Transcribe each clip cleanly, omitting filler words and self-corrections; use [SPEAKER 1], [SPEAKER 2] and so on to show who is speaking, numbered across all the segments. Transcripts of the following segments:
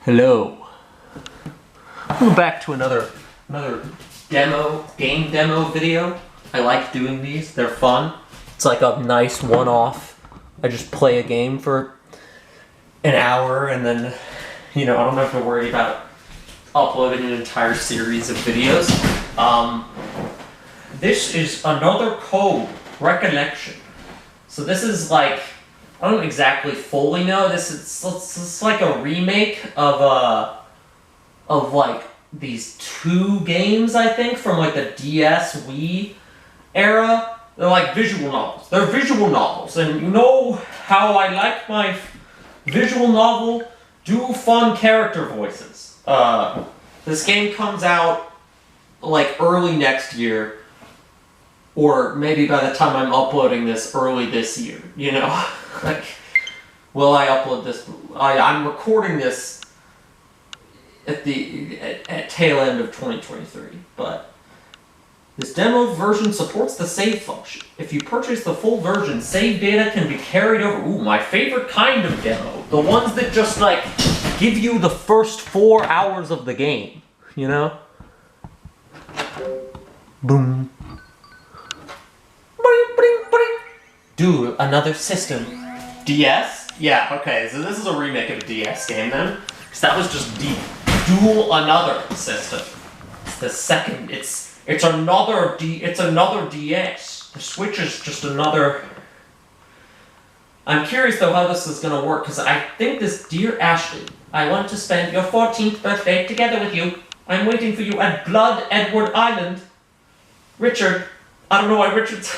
[SPEAKER 1] Hello. We're back to another game demo video. I like doing these. They're fun. It's like a nice one-off. I just play a game for an hour and then, I don't have to worry about uploading an entire series of videos. This is another code, Recollection. So this is like, I don't exactly fully know. This is like a remake of like these two games, I think, from like the DS Wii era. They're like visual novels. They're visual novels, and you know how I like my visual novel? Do fun character voices. This game comes out like early next year, or maybe by the time I'm uploading this, early this year, Like, will I upload this? I'm recording this at tail end of 2023, but this demo version supports the save function. If you purchase the full version, save data can be carried over. Ooh, my favorite kind of demo. The ones that just, like, give you the first 4 hours of the game, Boom. Dude, another system. DS? Yeah, okay, so this is a remake of a DS game then. Because that was just dual another system. It's the second, it's another DS. The Switch is just another. I'm curious though how this is gonna work, because I think this, dear Ashley, I want to spend your 14th birthday together with you. I'm waiting for you at Blood Edward Island. Richard. I don't know why Richard's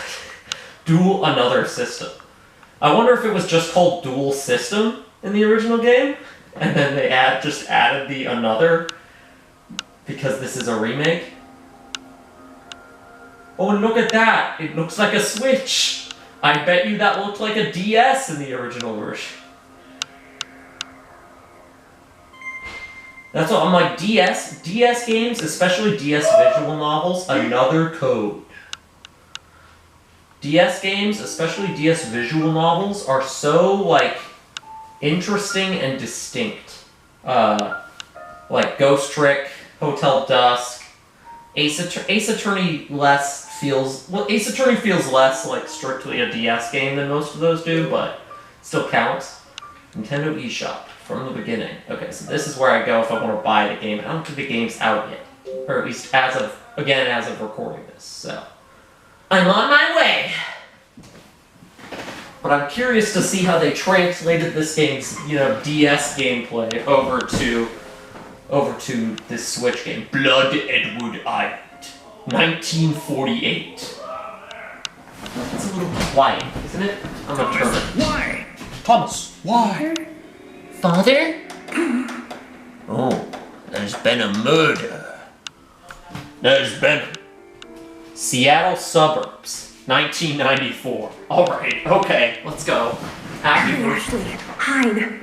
[SPEAKER 1] dual another system. I wonder if it was just called Dual System in the original game, and then they just added the another because this is a remake. Oh, and look at that! It looks like a Switch! I bet you that looked like a DS in the original version. That's what I'm like, DS games, especially DS visual novels, another code. DS games, especially DS visual novels, are so, like, interesting and distinct. Like Ghost Trick, Hotel Dusk, Ace Attorney Ace Attorney feels less like strictly a DS game than most of those do, but still counts. Nintendo eShop, from the beginning. Okay, so this is where I go if I want to buy the game. I don't think the game's out yet. Or at least as of recording this, so. I'm on my way! But I'm curious to see how they translated this game's, DS gameplay over to this Switch game. Blood Edward Island. 1948. It's a little quiet, isn't it? I'm gonna turn it.
[SPEAKER 2] Why?
[SPEAKER 1] Thomas, why? Father? Oh, there's been a murder. Seattle suburbs, 1994. Alright, okay, let's go. Happy
[SPEAKER 2] Ashley, hide.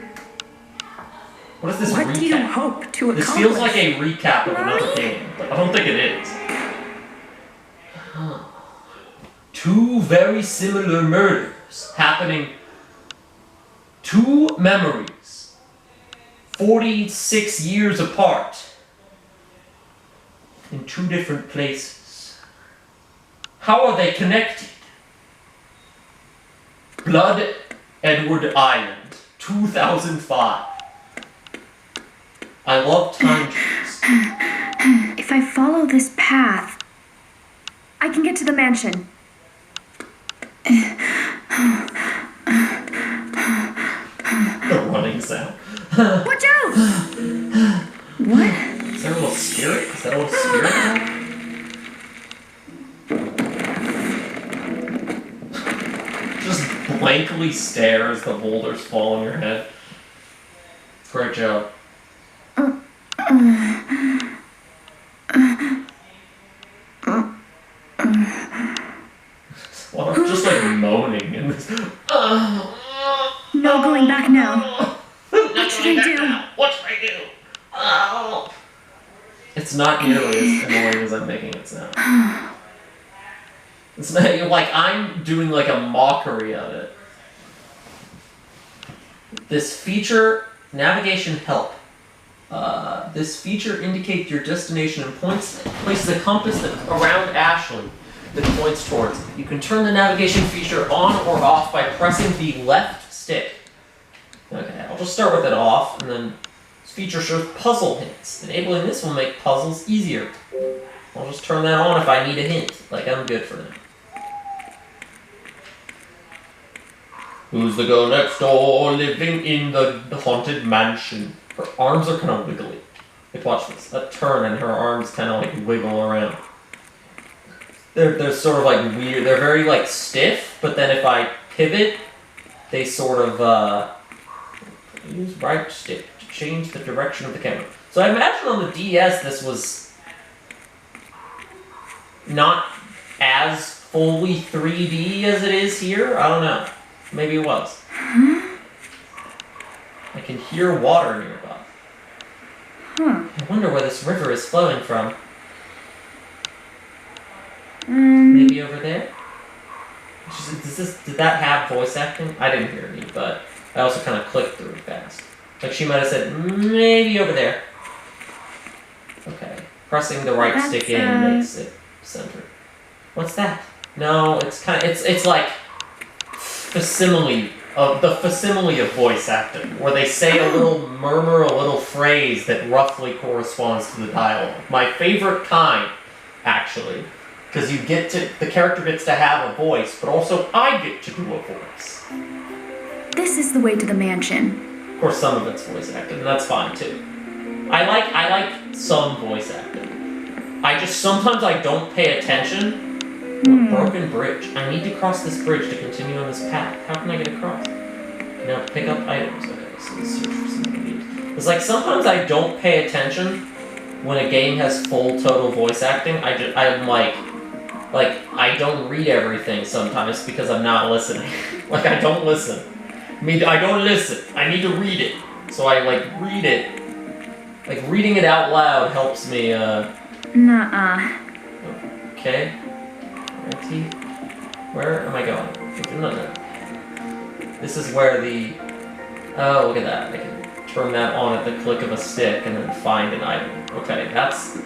[SPEAKER 1] What is this
[SPEAKER 2] What
[SPEAKER 1] recap?
[SPEAKER 2] do you hope to accomplish?
[SPEAKER 1] This feels like a recap of another game, but I don't think it is. Two very similar murders happening. Two memories. 46 years apart. In two different places. How are they connected? Blood Edward Island, 2005. I love time jumps.
[SPEAKER 2] If I follow this path, I can get to the mansion.
[SPEAKER 1] The running sound.
[SPEAKER 2] Watch out! What?
[SPEAKER 1] Is that a little spirit? Is that a little spirit? Just blankly stare as the boulders fall on your head. Great job. Well, I'm just like moaning in this.
[SPEAKER 2] No going back now. What should I do?
[SPEAKER 1] What should I do? Oh. It's not nearly as annoying as I'm making it sound. It's not, like I'm doing like a mockery of it. This feature, navigation help. This feature indicates your destination and places a compass around Ashley that points towards it. You can turn the navigation feature on or off by pressing the left stick. Okay, I'll just start with it off, and then this feature shows puzzle hints. Enabling this will make puzzles easier. I'll just turn that on if I need a hint. Like, I'm good for now. Who's the girl next door living in the haunted mansion? Her arms are kind of wiggly. Like, watch this. A turn and her arms kind of like wiggle around. They're sort of like weird. They're very like stiff, but then if I pivot, they sort of use right stick to change the direction of the camera. So I imagine on the DS this was not as fully 3D as it is here. I don't know. Maybe it was. I can hear water nearby. I wonder where this river is flowing from. Maybe over there? Did that have voice acting? I didn't hear any, but I also kind of clicked through it fast. Like she might have said, maybe over there. Okay. Pressing the right stick in makes it center. What's that? No, it's kind of, it's like facsimile of the facsimile of voice acting, where they say a little murmur, a little phrase that roughly corresponds to the dialogue. My favorite kind, actually, because the character gets to have a voice, but also I get to do a voice.
[SPEAKER 2] This is the way to the mansion.
[SPEAKER 1] Of course, some of it's voice acted, and that's fine too. I like some voice acting. Sometimes I don't pay attention. Broken bridge. I need to cross this bridge to continue on this path. How can I get across? Now pick up items. Okay, so let's search for something to eat. It's like sometimes I don't pay attention when a game has full total voice acting. I'm like I don't read everything sometimes because I'm not listening. Like I don't listen. I don't listen. I need to read it. So I like read it. Like reading it out loud helps me.
[SPEAKER 2] Nuh-uh.
[SPEAKER 1] Okay. Where am I going? No. This is where the... Oh, look at that. I can turn that on at the click of a stick and then find an item. Okay, that's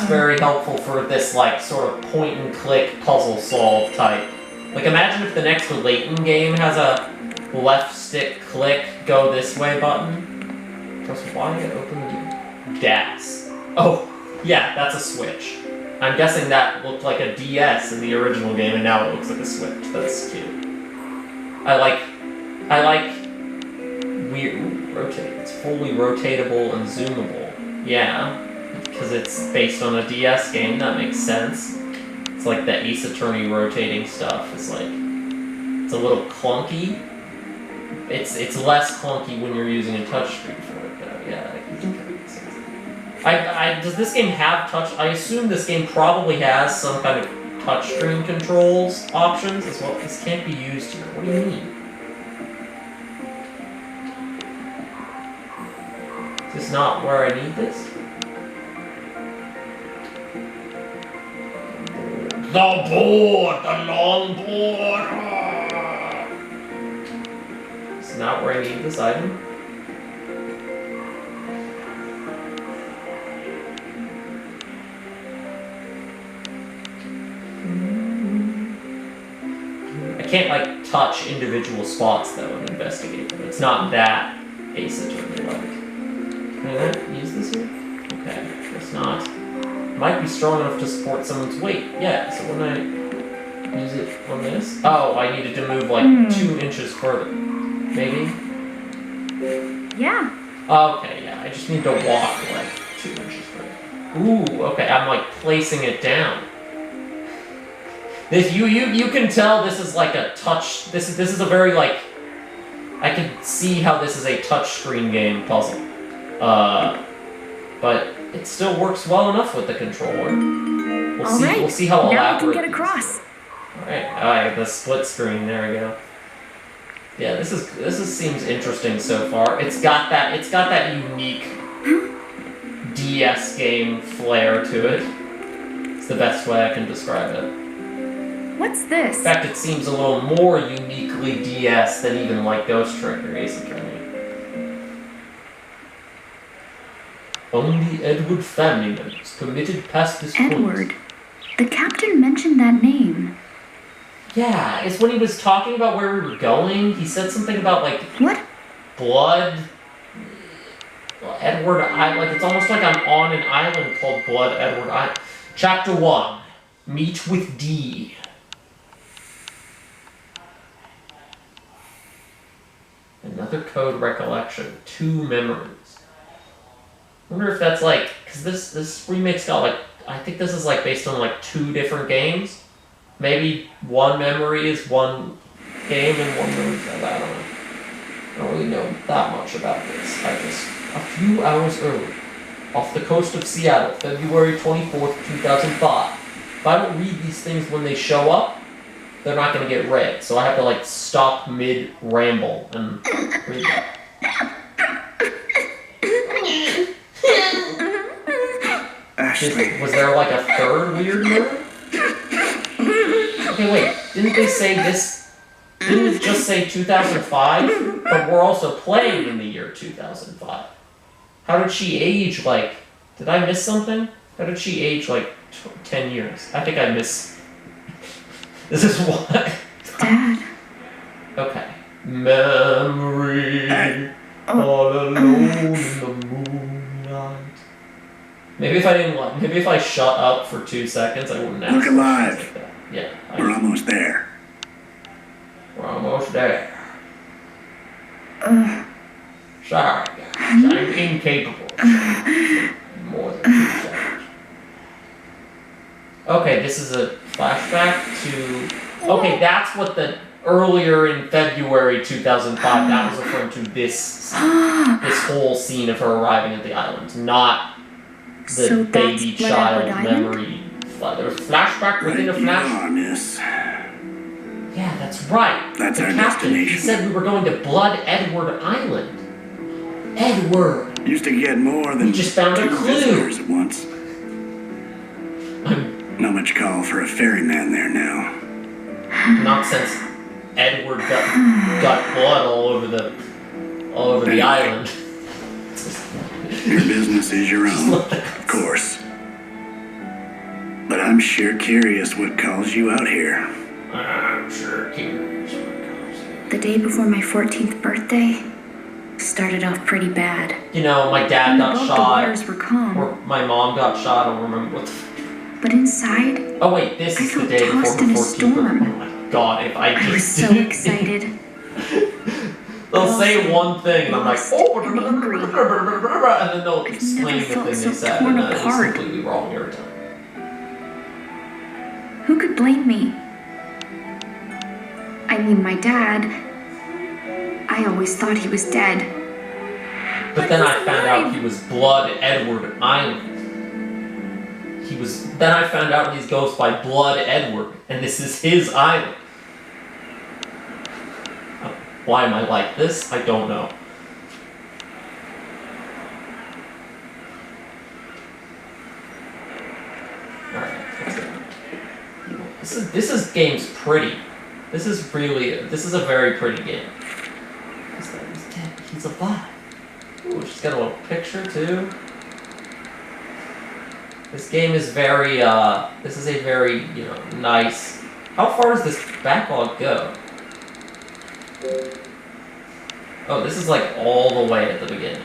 [SPEAKER 1] very helpful for this, like, sort of point-and-click puzzle solve type. Like, imagine if the next Layton game has a left stick click, go this way button. Press Y to open the DAS. Oh, yeah, that's a switch. I'm guessing that looked like a DS in the original game, and now it looks like a Switch. That's cute. I like weird rotate. It's fully rotatable and zoomable. Yeah, because it's based on a DS game. That makes sense. It's like the Ace Attorney rotating stuff. It's like it's a little clunky. It's less clunky when you're using a touchscreen for it. But yeah, I think that makes sense. Does this game have touch? I assume this game probably has some kind of touchscreen controls options as well. This can't be used here. What do you mean? Is this not where I need this? The board! The long board! It's not where I need this item. I can't, like, touch individual spots, though, and investigate them. It's not that Ace Attorney-like. Can I use this here? Okay, guess not. Might be strong enough to support someone's weight. Yeah, so when I use it on this... Oh, I needed to move, like, 2 inches further. Maybe?
[SPEAKER 2] Yeah.
[SPEAKER 1] Okay, yeah, I just need to walk, like, 2 inches further. Ooh, okay, I'm, like, placing it down. This you can tell this is like a touch. This is a very like. I can see how this is a touchscreen game puzzle, but it still works well enough with the controller. We'll see how elaborate.
[SPEAKER 2] Now we can get across.
[SPEAKER 1] All right, the split screen. There we go. Yeah, this seems interesting so far. It's got that unique DS game flair to it. It's the best way I can describe it.
[SPEAKER 2] What's this?
[SPEAKER 1] In fact, it seems a little more uniquely DS than even like Ghost Trick or Ace Attorney. Only Edward family members permitted past this
[SPEAKER 2] Edward.
[SPEAKER 1] point.
[SPEAKER 2] The captain mentioned that name.
[SPEAKER 1] Yeah, it's when he was talking about where we were going. He said something about, like,
[SPEAKER 2] What?
[SPEAKER 1] blood. Edward Island. Like, it's almost like I'm on an island called Blood Edward Island. Chapter 1. Meet with D. Another code recollection. 2 memories. I wonder if that's like, because this remake's got like, I think this is like based on like 2 different games. Maybe one memory is one game and one memory is I don't know. I don't really know that much about this. I just, a few hours early, off the coast of Seattle, February 24th, 2005. If I don't read these things when they show up, they're not going to get read. So I have to like stop mid-ramble and read them.
[SPEAKER 3] Ashley.
[SPEAKER 1] Was there like a third weird murder? Okay, wait. Didn't they say this? Didn't it just say 2005? But we're also playing in the year 2005. How did she age like... Did I miss something? How did she age like 10 years? I think I missed... This is what...
[SPEAKER 2] Dad.
[SPEAKER 1] Okay. Memory... All alone in the moonlight. Maybe if I didn't like, maybe if I shut up for 2 seconds, I wouldn't ask.
[SPEAKER 3] Look alive.
[SPEAKER 1] Like that. Yeah.
[SPEAKER 3] We're almost there.
[SPEAKER 1] We're almost there. Sorry, guys. I'm incapable. More than 2 seconds. Okay, this is a flashback to. Okay, that's what the earlier in February 2005. That was referring to this whole scene of her arriving at the island, not the
[SPEAKER 2] So that's
[SPEAKER 1] baby
[SPEAKER 2] Blood
[SPEAKER 1] child
[SPEAKER 2] Edward Island?
[SPEAKER 1] memory. There was flashback within a
[SPEAKER 3] Right
[SPEAKER 1] flash.
[SPEAKER 3] you are, miss.
[SPEAKER 1] Yeah, that's right.
[SPEAKER 3] That's
[SPEAKER 1] the
[SPEAKER 3] our
[SPEAKER 1] captain, He
[SPEAKER 3] destination.
[SPEAKER 1] said we were going to Blood Edward Island. Edward.
[SPEAKER 3] Used to get more than
[SPEAKER 1] We just found a
[SPEAKER 3] 2
[SPEAKER 1] clue.
[SPEAKER 3] visitors at once.
[SPEAKER 1] I'm
[SPEAKER 3] Not much call for a ferryman there now.
[SPEAKER 1] not since Edward got blood all over the
[SPEAKER 3] Anyway.
[SPEAKER 1] island.
[SPEAKER 3] Your business is your own, of course. But I'm sure curious what calls you out here.
[SPEAKER 1] I'm sure curious what comes here.
[SPEAKER 2] The day before my 14th birthday started off pretty bad.
[SPEAKER 1] You know, my dad
[SPEAKER 2] On the
[SPEAKER 1] got
[SPEAKER 2] boat, the
[SPEAKER 1] shot,
[SPEAKER 2] waters were calm,
[SPEAKER 1] or my mom got shot. I don't remember what.
[SPEAKER 2] but inside,
[SPEAKER 1] Oh wait, this
[SPEAKER 2] I
[SPEAKER 1] is the
[SPEAKER 2] felt
[SPEAKER 1] day before
[SPEAKER 2] tossed
[SPEAKER 1] her
[SPEAKER 2] in a
[SPEAKER 1] 14th birthday.
[SPEAKER 2] storm.
[SPEAKER 1] Oh my god! If I
[SPEAKER 2] I was
[SPEAKER 1] just
[SPEAKER 2] so
[SPEAKER 1] didn't-
[SPEAKER 2] excited.
[SPEAKER 1] They'll say one thing, and I'm like,
[SPEAKER 2] Lost
[SPEAKER 1] oh,
[SPEAKER 2] and angry.
[SPEAKER 1] and then they'll
[SPEAKER 2] I've
[SPEAKER 1] explain
[SPEAKER 2] never
[SPEAKER 1] the
[SPEAKER 2] felt
[SPEAKER 1] thing
[SPEAKER 2] so
[SPEAKER 1] they said,
[SPEAKER 2] torn
[SPEAKER 1] and then it's
[SPEAKER 2] apart.
[SPEAKER 1] completely wrong every time.
[SPEAKER 2] Who could blame me? I mean, my dad. I always thought he was dead.
[SPEAKER 1] But then I found out he was Blood Edward Island. Then I found out he goes by Blood Edward, and this is his island. Why am I like this? I don't know. Alright, let's go. This game's pretty. This is a very pretty game. He's dead. He's alive. Ooh, she's got a little picture too. This game is very, this is a very, nice. How far does this backlog go? Oh, this is like all the way at the beginning.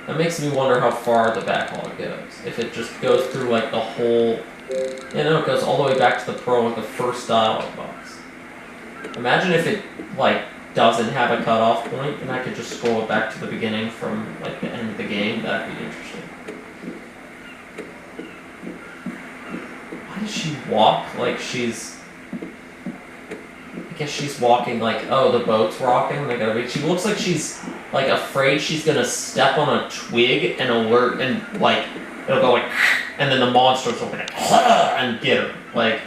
[SPEAKER 1] That makes me wonder how far the backlog goes. If it just goes through like the whole, it goes all the way back to the prologue, the first dialogue box. Imagine if it like doesn't have a cutoff point, and I could just scroll it back to the beginning from like the end of the game. That'd be interesting. Why does she walk like she's? I guess she's walking like, oh, the boat's rocking. They gotta be. She looks like she's like afraid she's gonna step on a twig and alert, and like it'll go like, and then the monsters will be like, and get her like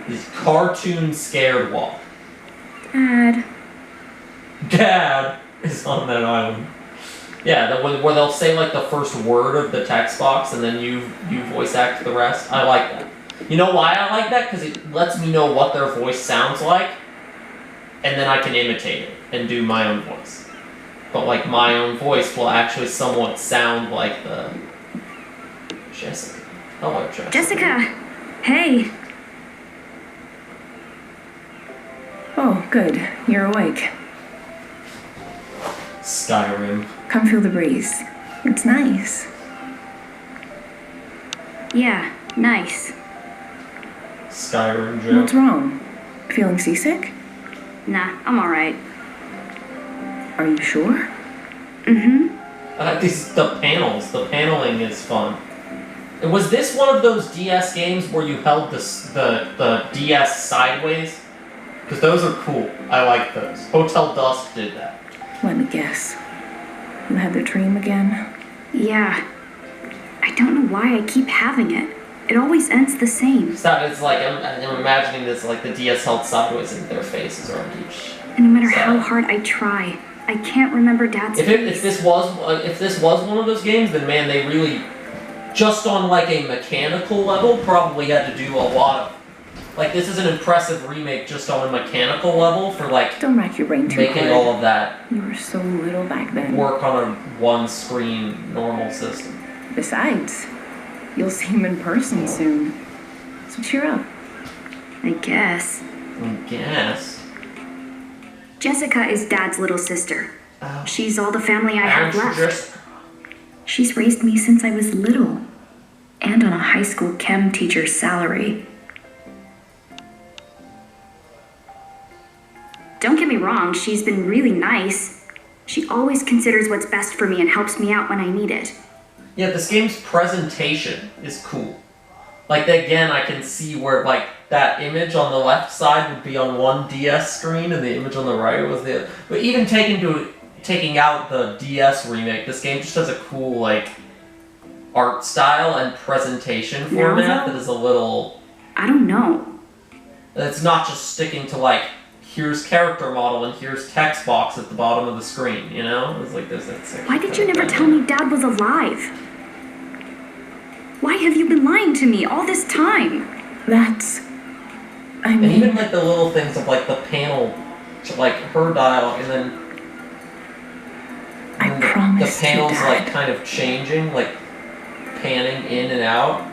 [SPEAKER 1] this cartoon scared walk. Dad is on that island. Yeah, where they'll say like the first word of the text box, and then you voice act the rest. I like that. You know why I like that? Because it lets me know what their voice sounds like, and then I can imitate it and do my own voice. but like my own voice will actually somewhat sound like the Jessica. Hello, Jessica.
[SPEAKER 2] Jessica! Hey!
[SPEAKER 4] Oh, good. You're awake.
[SPEAKER 1] Skyrim.
[SPEAKER 4] Come feel the breeze. It's nice.
[SPEAKER 2] Yeah, nice.
[SPEAKER 1] Skyrim joke.
[SPEAKER 4] What's wrong? Feeling seasick?
[SPEAKER 2] Nah, I'm alright.
[SPEAKER 4] Are you sure?
[SPEAKER 2] Mm-hmm.
[SPEAKER 1] The panels. The paneling is fun. Was this one of those DS games where you held the DS sideways? Because those are cool. I like those. Hotel Dusk did that.
[SPEAKER 4] Let me guess. You had the dream again?
[SPEAKER 2] Yeah. I don't know why I keep having it. It always ends the same.
[SPEAKER 1] It's like, I'm imagining this like the DS held sideways and their faces are on each.
[SPEAKER 2] And no matter
[SPEAKER 1] side.
[SPEAKER 2] how hard I try, I can't remember Dad's
[SPEAKER 1] If this was one of those games, then man, they really, just on like a mechanical level, probably had to do a lot of, like this is an impressive remake just on a mechanical level for like
[SPEAKER 4] Don't rack your brain too
[SPEAKER 1] making
[SPEAKER 4] hard.
[SPEAKER 1] all of that
[SPEAKER 4] You were so little back then.
[SPEAKER 1] work on a one-screen normal system.
[SPEAKER 4] Besides, you'll see him in person soon. So cheer up.
[SPEAKER 2] I guess.
[SPEAKER 1] I guess.
[SPEAKER 2] Jessica is Dad's little sister.
[SPEAKER 1] Oh.
[SPEAKER 2] She's all the family I have
[SPEAKER 1] Aren't you
[SPEAKER 2] left.
[SPEAKER 1] just-
[SPEAKER 2] She's raised me since I was little. And on a high school chem teacher's salary. Don't get me wrong, she's been really nice. She always considers what's best for me and helps me out when I need it.
[SPEAKER 1] Yeah, this game's presentation is cool. Like, again, I can see where, like, that image on the left side would be on one DS screen and the image on the right was the other. But even taking out the DS remake, this game just has a cool, like, art style and presentation format that is a little...
[SPEAKER 2] I don't know.
[SPEAKER 1] It's not just sticking to, like, here's character model and here's text box at the bottom of the screen, you know? It's like there's that
[SPEAKER 2] Why did you never tell me Dad was alive? Why have you been lying to me all this time?
[SPEAKER 4] That's... I
[SPEAKER 1] And
[SPEAKER 4] mean...
[SPEAKER 1] even like the little things of like the panel, like her dialogue, and then
[SPEAKER 4] I
[SPEAKER 1] the
[SPEAKER 4] promised you,
[SPEAKER 1] panels
[SPEAKER 4] Dad.
[SPEAKER 1] like kind of changing, like panning in and out.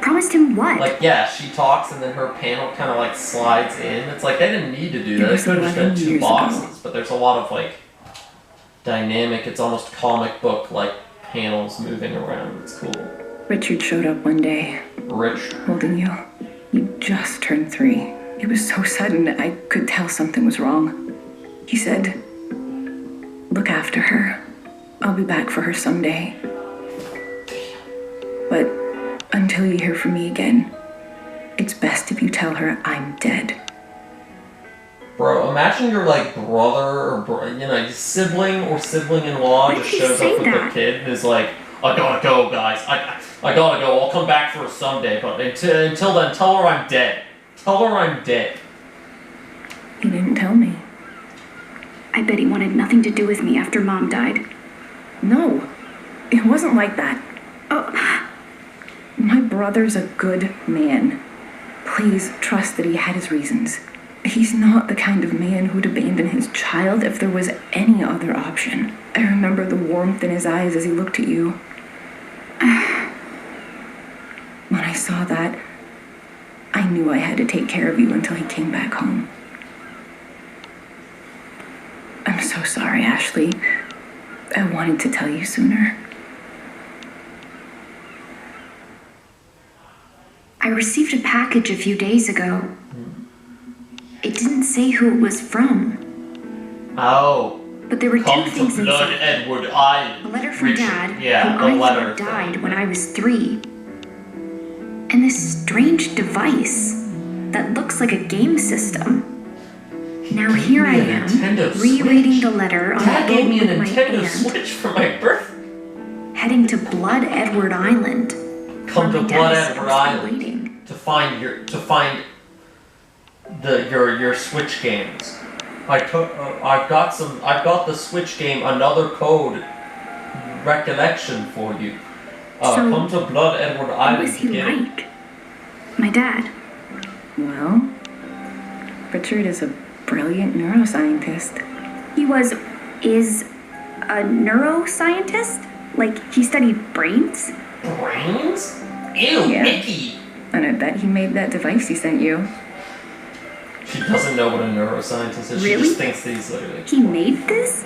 [SPEAKER 2] Promised him what?
[SPEAKER 1] Like yeah, she talks and then her panel kind of like slides in. It's like they didn't need to do
[SPEAKER 4] It
[SPEAKER 1] that. They
[SPEAKER 4] was
[SPEAKER 1] could have just
[SPEAKER 4] 11
[SPEAKER 1] been two
[SPEAKER 4] years
[SPEAKER 1] boxes,
[SPEAKER 4] ago.
[SPEAKER 1] but there's a lot of like dynamic. It's almost comic book like panels moving around. It's cool.
[SPEAKER 4] Richard showed up one day,
[SPEAKER 1] Rich.
[SPEAKER 4] holding you. You just turned 3. It was so sudden, I could tell something was wrong. He said, look after her. I'll be back for her someday. But until you hear from me again, it's best if you tell her I'm dead.
[SPEAKER 1] Bro, imagine your like brother or your sibling or sibling-in-law
[SPEAKER 2] Why
[SPEAKER 1] just
[SPEAKER 2] did he
[SPEAKER 1] shows
[SPEAKER 2] say
[SPEAKER 1] up with
[SPEAKER 2] that?
[SPEAKER 1] the kid and is like, I gotta go, guys. I gotta go. I'll come back for her someday, but until then, tell her I'm dead. Tell her I'm dead.
[SPEAKER 4] He didn't tell me.
[SPEAKER 2] I bet he wanted nothing to do with me after Mom died.
[SPEAKER 4] No, it wasn't like that.
[SPEAKER 2] Oh,
[SPEAKER 4] My brother's a good man. Please trust that he had his reasons. He's not the kind of man who'd abandon his child if there was any other option. I remember the warmth in his eyes as he looked at you. When I saw that, I knew I had to take care of you until he came back home. I'm so sorry, Ashley. I wanted to tell you sooner.
[SPEAKER 2] I received a package a few days ago. It didn't say who it was from,
[SPEAKER 1] Oh.
[SPEAKER 2] but there were two
[SPEAKER 1] Come to
[SPEAKER 2] things
[SPEAKER 1] Blood
[SPEAKER 2] inside.
[SPEAKER 1] Edward Island.
[SPEAKER 2] A letter from
[SPEAKER 1] Richard.
[SPEAKER 2] Dad,
[SPEAKER 1] Yeah,
[SPEAKER 2] who
[SPEAKER 1] the
[SPEAKER 2] I
[SPEAKER 1] letter
[SPEAKER 2] thought died
[SPEAKER 1] thing.
[SPEAKER 2] when I was 3. And this strange device that looks like a game system. Now
[SPEAKER 1] Gave
[SPEAKER 2] here I
[SPEAKER 1] me a
[SPEAKER 2] am,
[SPEAKER 1] Nintendo
[SPEAKER 2] rereading
[SPEAKER 1] Switch.
[SPEAKER 2] the letter on
[SPEAKER 1] Dad
[SPEAKER 2] the
[SPEAKER 1] gave
[SPEAKER 2] boat
[SPEAKER 1] me a
[SPEAKER 2] with my
[SPEAKER 1] Nintendo
[SPEAKER 2] aunt,
[SPEAKER 1] Switch for my birthday.
[SPEAKER 2] heading to Blood Edward Island.
[SPEAKER 1] Come to
[SPEAKER 2] where my
[SPEAKER 1] Blood
[SPEAKER 2] dad is
[SPEAKER 1] Edward
[SPEAKER 2] supposed to be
[SPEAKER 1] Island
[SPEAKER 2] waiting.
[SPEAKER 1] to find your Switch games. I've got the Switch game Another Code Recollection for you.
[SPEAKER 2] So,
[SPEAKER 1] Come to Blood Edward
[SPEAKER 2] What
[SPEAKER 1] Island
[SPEAKER 2] was he
[SPEAKER 1] to get it.
[SPEAKER 2] like? My dad.
[SPEAKER 4] Well, Richard is a brilliant neuroscientist.
[SPEAKER 2] He is a neuroscientist? Like, he studied brains?
[SPEAKER 1] Brains? Ew,
[SPEAKER 4] Yeah.
[SPEAKER 1] Mickey!
[SPEAKER 4] And I bet he made that device he sent you.
[SPEAKER 1] She doesn't know what a neuroscientist is.
[SPEAKER 2] Really?
[SPEAKER 1] She just thinks that he's literally...
[SPEAKER 2] He made this?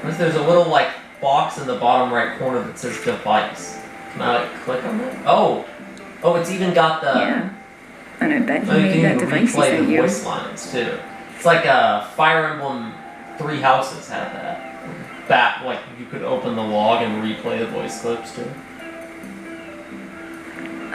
[SPEAKER 1] There's a little, like, box in the bottom right corner that says device. Can I, like, click on that? Oh! Oh, it's even got the...
[SPEAKER 4] Yeah. And I bet he
[SPEAKER 1] Oh, you
[SPEAKER 4] made
[SPEAKER 1] can
[SPEAKER 4] that
[SPEAKER 1] even
[SPEAKER 4] device he
[SPEAKER 1] replay
[SPEAKER 4] sent
[SPEAKER 1] the
[SPEAKER 4] you.
[SPEAKER 1] voice lines, too. It's like Fire Emblem 3 Houses had that. Like, you could open the log and replay the voice clips, too.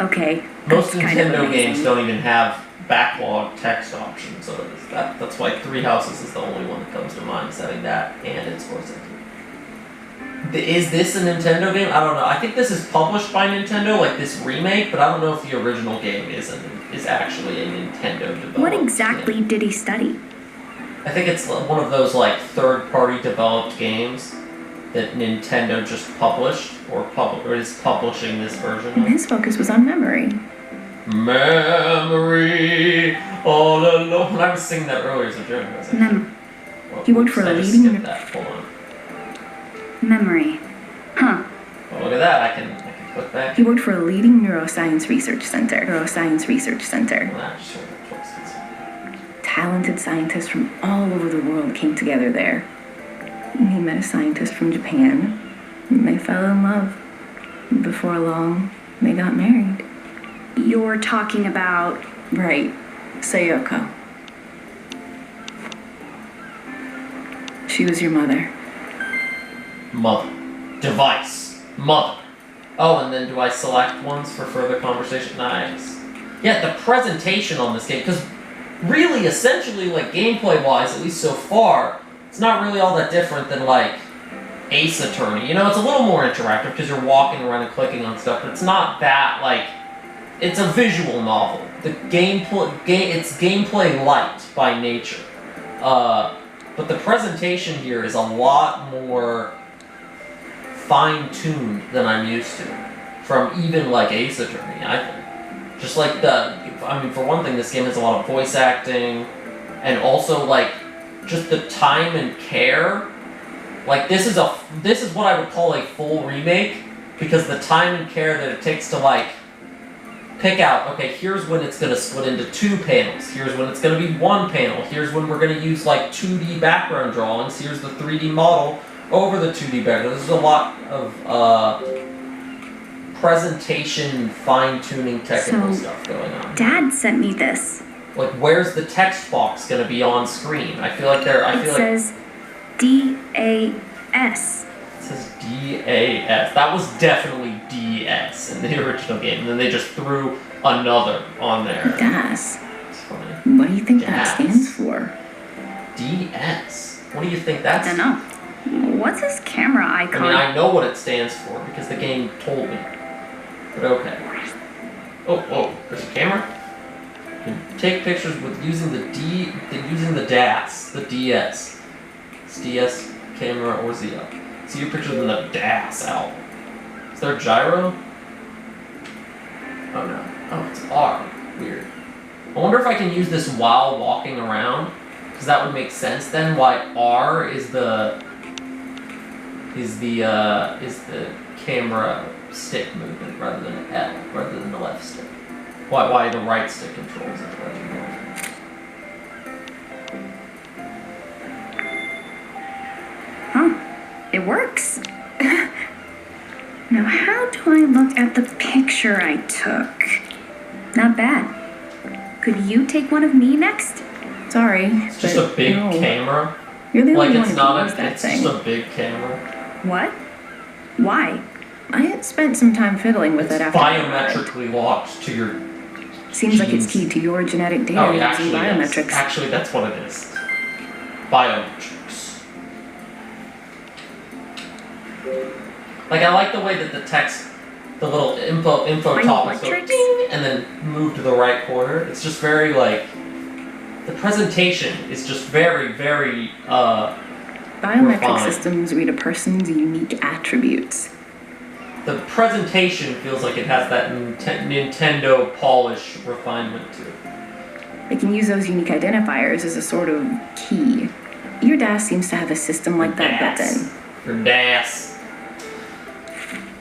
[SPEAKER 2] Okay.
[SPEAKER 1] Most
[SPEAKER 2] that's kind of
[SPEAKER 1] Nintendo games
[SPEAKER 2] amazing.
[SPEAKER 1] don't even have backlog text options, so that's why 3 Houses is the only one that comes to mind, is having that and its voice acting. Is this a Nintendo game? I don't know. I think this is published by Nintendo, like this remake, but I don't know if the original game is actually a Nintendo developed
[SPEAKER 2] What exactly
[SPEAKER 1] game.
[SPEAKER 2] did he study?
[SPEAKER 1] I think it's one of those like third-party developed games that Nintendo just published or is publishing this version
[SPEAKER 4] And
[SPEAKER 1] of.
[SPEAKER 4] his focus was on memory.
[SPEAKER 1] Memory all alone. When I was singing that earlier as a joke, I was like, well,
[SPEAKER 4] He worked for
[SPEAKER 1] I
[SPEAKER 4] a
[SPEAKER 1] just
[SPEAKER 4] leading-
[SPEAKER 1] skipped that. Hold on.
[SPEAKER 2] Memory. Huh.
[SPEAKER 1] Oh, look at that. I can click back.
[SPEAKER 4] He worked for a leading neuroscience research center. Neuroscience research center.
[SPEAKER 1] Well, that sort of makes sense.
[SPEAKER 4] Talented scientists from all over the world came together there. And he met a scientist from Japan. And they fell in love. Before long, they got married.
[SPEAKER 2] You're talking about...
[SPEAKER 4] Right. Sayoko. She was your mother.
[SPEAKER 1] Mother. Device. Mother. Oh, and then do I select ones for further conversation? Nice. Yeah, the presentation on this game, because really, essentially, like, gameplay-wise, at least so far, it's not really all that different than, like, Ace Attorney. You know, it's a little more interactive because you're walking around and clicking on stuff, but it's not that, like... It's a visual novel. The it's gameplay light by nature. But the presentation here is a lot more fine-tuned than I'm used to. From even, like, Ace Attorney, I think. Just like for one thing, this game has a lot of voice acting, and also, like, just the time and care. Like, this is what I would call a full remake, because the time and care that it takes to, like, pick out, okay, here's when it's going to split into 2 panels, here's when it's going to be 1 panel, here's when we're going to use, like, 2D background drawings, here's the 3D model over the 2D background. There's a lot of, presentation, fine-tuning technical
[SPEAKER 2] So,
[SPEAKER 1] stuff going on.
[SPEAKER 2] Dad sent me this.
[SPEAKER 1] Like, where's the text box going to be on screen? I feel like
[SPEAKER 2] It says D-A-S.
[SPEAKER 1] It says D-A-S. That was definitely D-S in the original game, and then they just threw another on there.
[SPEAKER 4] Das.
[SPEAKER 1] It's funny.
[SPEAKER 4] What do you think that
[SPEAKER 1] Das.
[SPEAKER 4] stands for?
[SPEAKER 1] D-S. What do you think that's?
[SPEAKER 2] I don't know. What's his camera
[SPEAKER 1] I
[SPEAKER 2] icon?
[SPEAKER 1] mean, I know what it stands for because the game told me. But okay. Oh, there's a camera. You can take pictures with using using the DAS, the DS. It's DS, camera, or ZL. See your pictures in the DAS album. Is there a gyro? Oh no. Oh, it's R. Weird. I wonder if I can use this while walking around, because that would make sense then. Why R is the camera stick movement rather than L, rather than the left stick. Why the right stick controls it rather than the left.
[SPEAKER 2] Huh. It works. Now, how do I look at the picture I took? Not bad. Could you take one of me next?
[SPEAKER 4] Sorry.
[SPEAKER 1] It's just a big camera.
[SPEAKER 4] You're the
[SPEAKER 1] Like
[SPEAKER 4] only
[SPEAKER 1] it's
[SPEAKER 4] one
[SPEAKER 1] not
[SPEAKER 4] who
[SPEAKER 1] a,
[SPEAKER 4] knows that
[SPEAKER 1] it's
[SPEAKER 4] thing.
[SPEAKER 1] just a big camera.
[SPEAKER 2] What? Why?
[SPEAKER 4] I had spent some time fiddling with
[SPEAKER 1] It's
[SPEAKER 4] it after I arrived.
[SPEAKER 1] biometrically locked to your.
[SPEAKER 4] Seems like it's
[SPEAKER 1] genes.
[SPEAKER 4] key to your genetic data
[SPEAKER 1] Oh,
[SPEAKER 4] using
[SPEAKER 1] actually, yes.
[SPEAKER 4] biometrics.
[SPEAKER 1] Actually, that's what it is. Biometrics. Like, I like the way that the text, the little info topics go
[SPEAKER 2] Biometrics?
[SPEAKER 1] ding, and then move to the right corner. It's just very, like, the presentation is just very, very,
[SPEAKER 4] Biometric
[SPEAKER 1] refined.
[SPEAKER 4] systems read a person's unique attributes.
[SPEAKER 1] The presentation feels like it has that Nintendo polish refinement to it.
[SPEAKER 4] They can use those unique identifiers as a sort of key. Your dad seems to have a system like that built in.
[SPEAKER 1] Your DAS.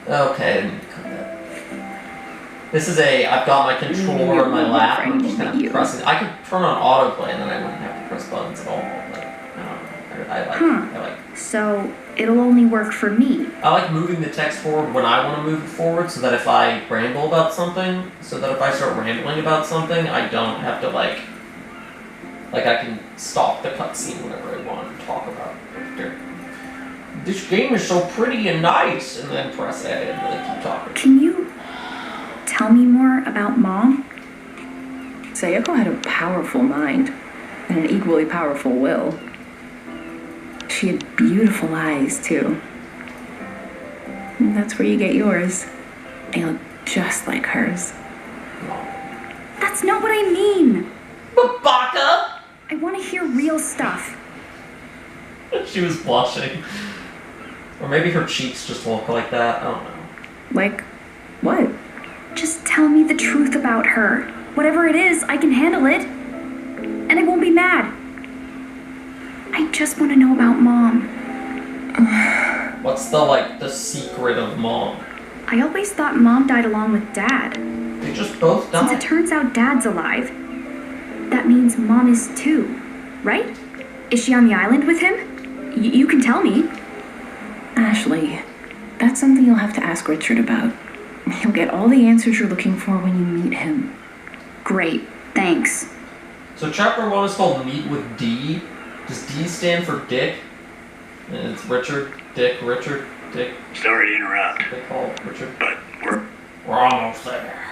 [SPEAKER 1] Okay, I didn't cut that. This is I've got my controller on my lap and I'm just kind of pressing. I could turn on autoplay and then I wouldn't have to press buttons at all. But I like.
[SPEAKER 2] So it'll only work for me.
[SPEAKER 1] I like moving the text forward when I want to move it forward, so that if I ramble about something, so that if I start rambling about something, I don't have to like I can stop the cutscene whenever I want to talk about it. This game is so pretty and nice, and then press A and really keep talking.
[SPEAKER 2] Can you tell me more about Mom?
[SPEAKER 4] Sayoko had a powerful mind and an equally powerful will. She had beautiful eyes, too. And that's where you get yours. They look just like hers.
[SPEAKER 2] That's not what I mean.
[SPEAKER 1] But Baka!
[SPEAKER 2] I want to hear real stuff.
[SPEAKER 1] She was blushing. Or maybe her cheeks just look like that. I don't know.
[SPEAKER 4] Like, what?
[SPEAKER 2] Just tell me the truth about her. Whatever it is, I can handle it. And I won't be mad. I just want to know about Mom.
[SPEAKER 1] What's the secret of Mom?
[SPEAKER 2] I always thought Mom died along with Dad.
[SPEAKER 1] They just both died.
[SPEAKER 2] Since it turns out Dad's alive, that means Mom is too, right? Is she on the island with him? You can tell me.
[SPEAKER 4] Ashley, that's something you'll have to ask Richard about. You'll get all the answers you're looking for when you meet him.
[SPEAKER 2] Great, thanks.
[SPEAKER 1] So chapter 1 is called Meet with D. Does D stand for Dick? And it's Richard, Dick.
[SPEAKER 3] Sorry to interrupt,
[SPEAKER 1] They call Richard.
[SPEAKER 3] but
[SPEAKER 1] We're almost there.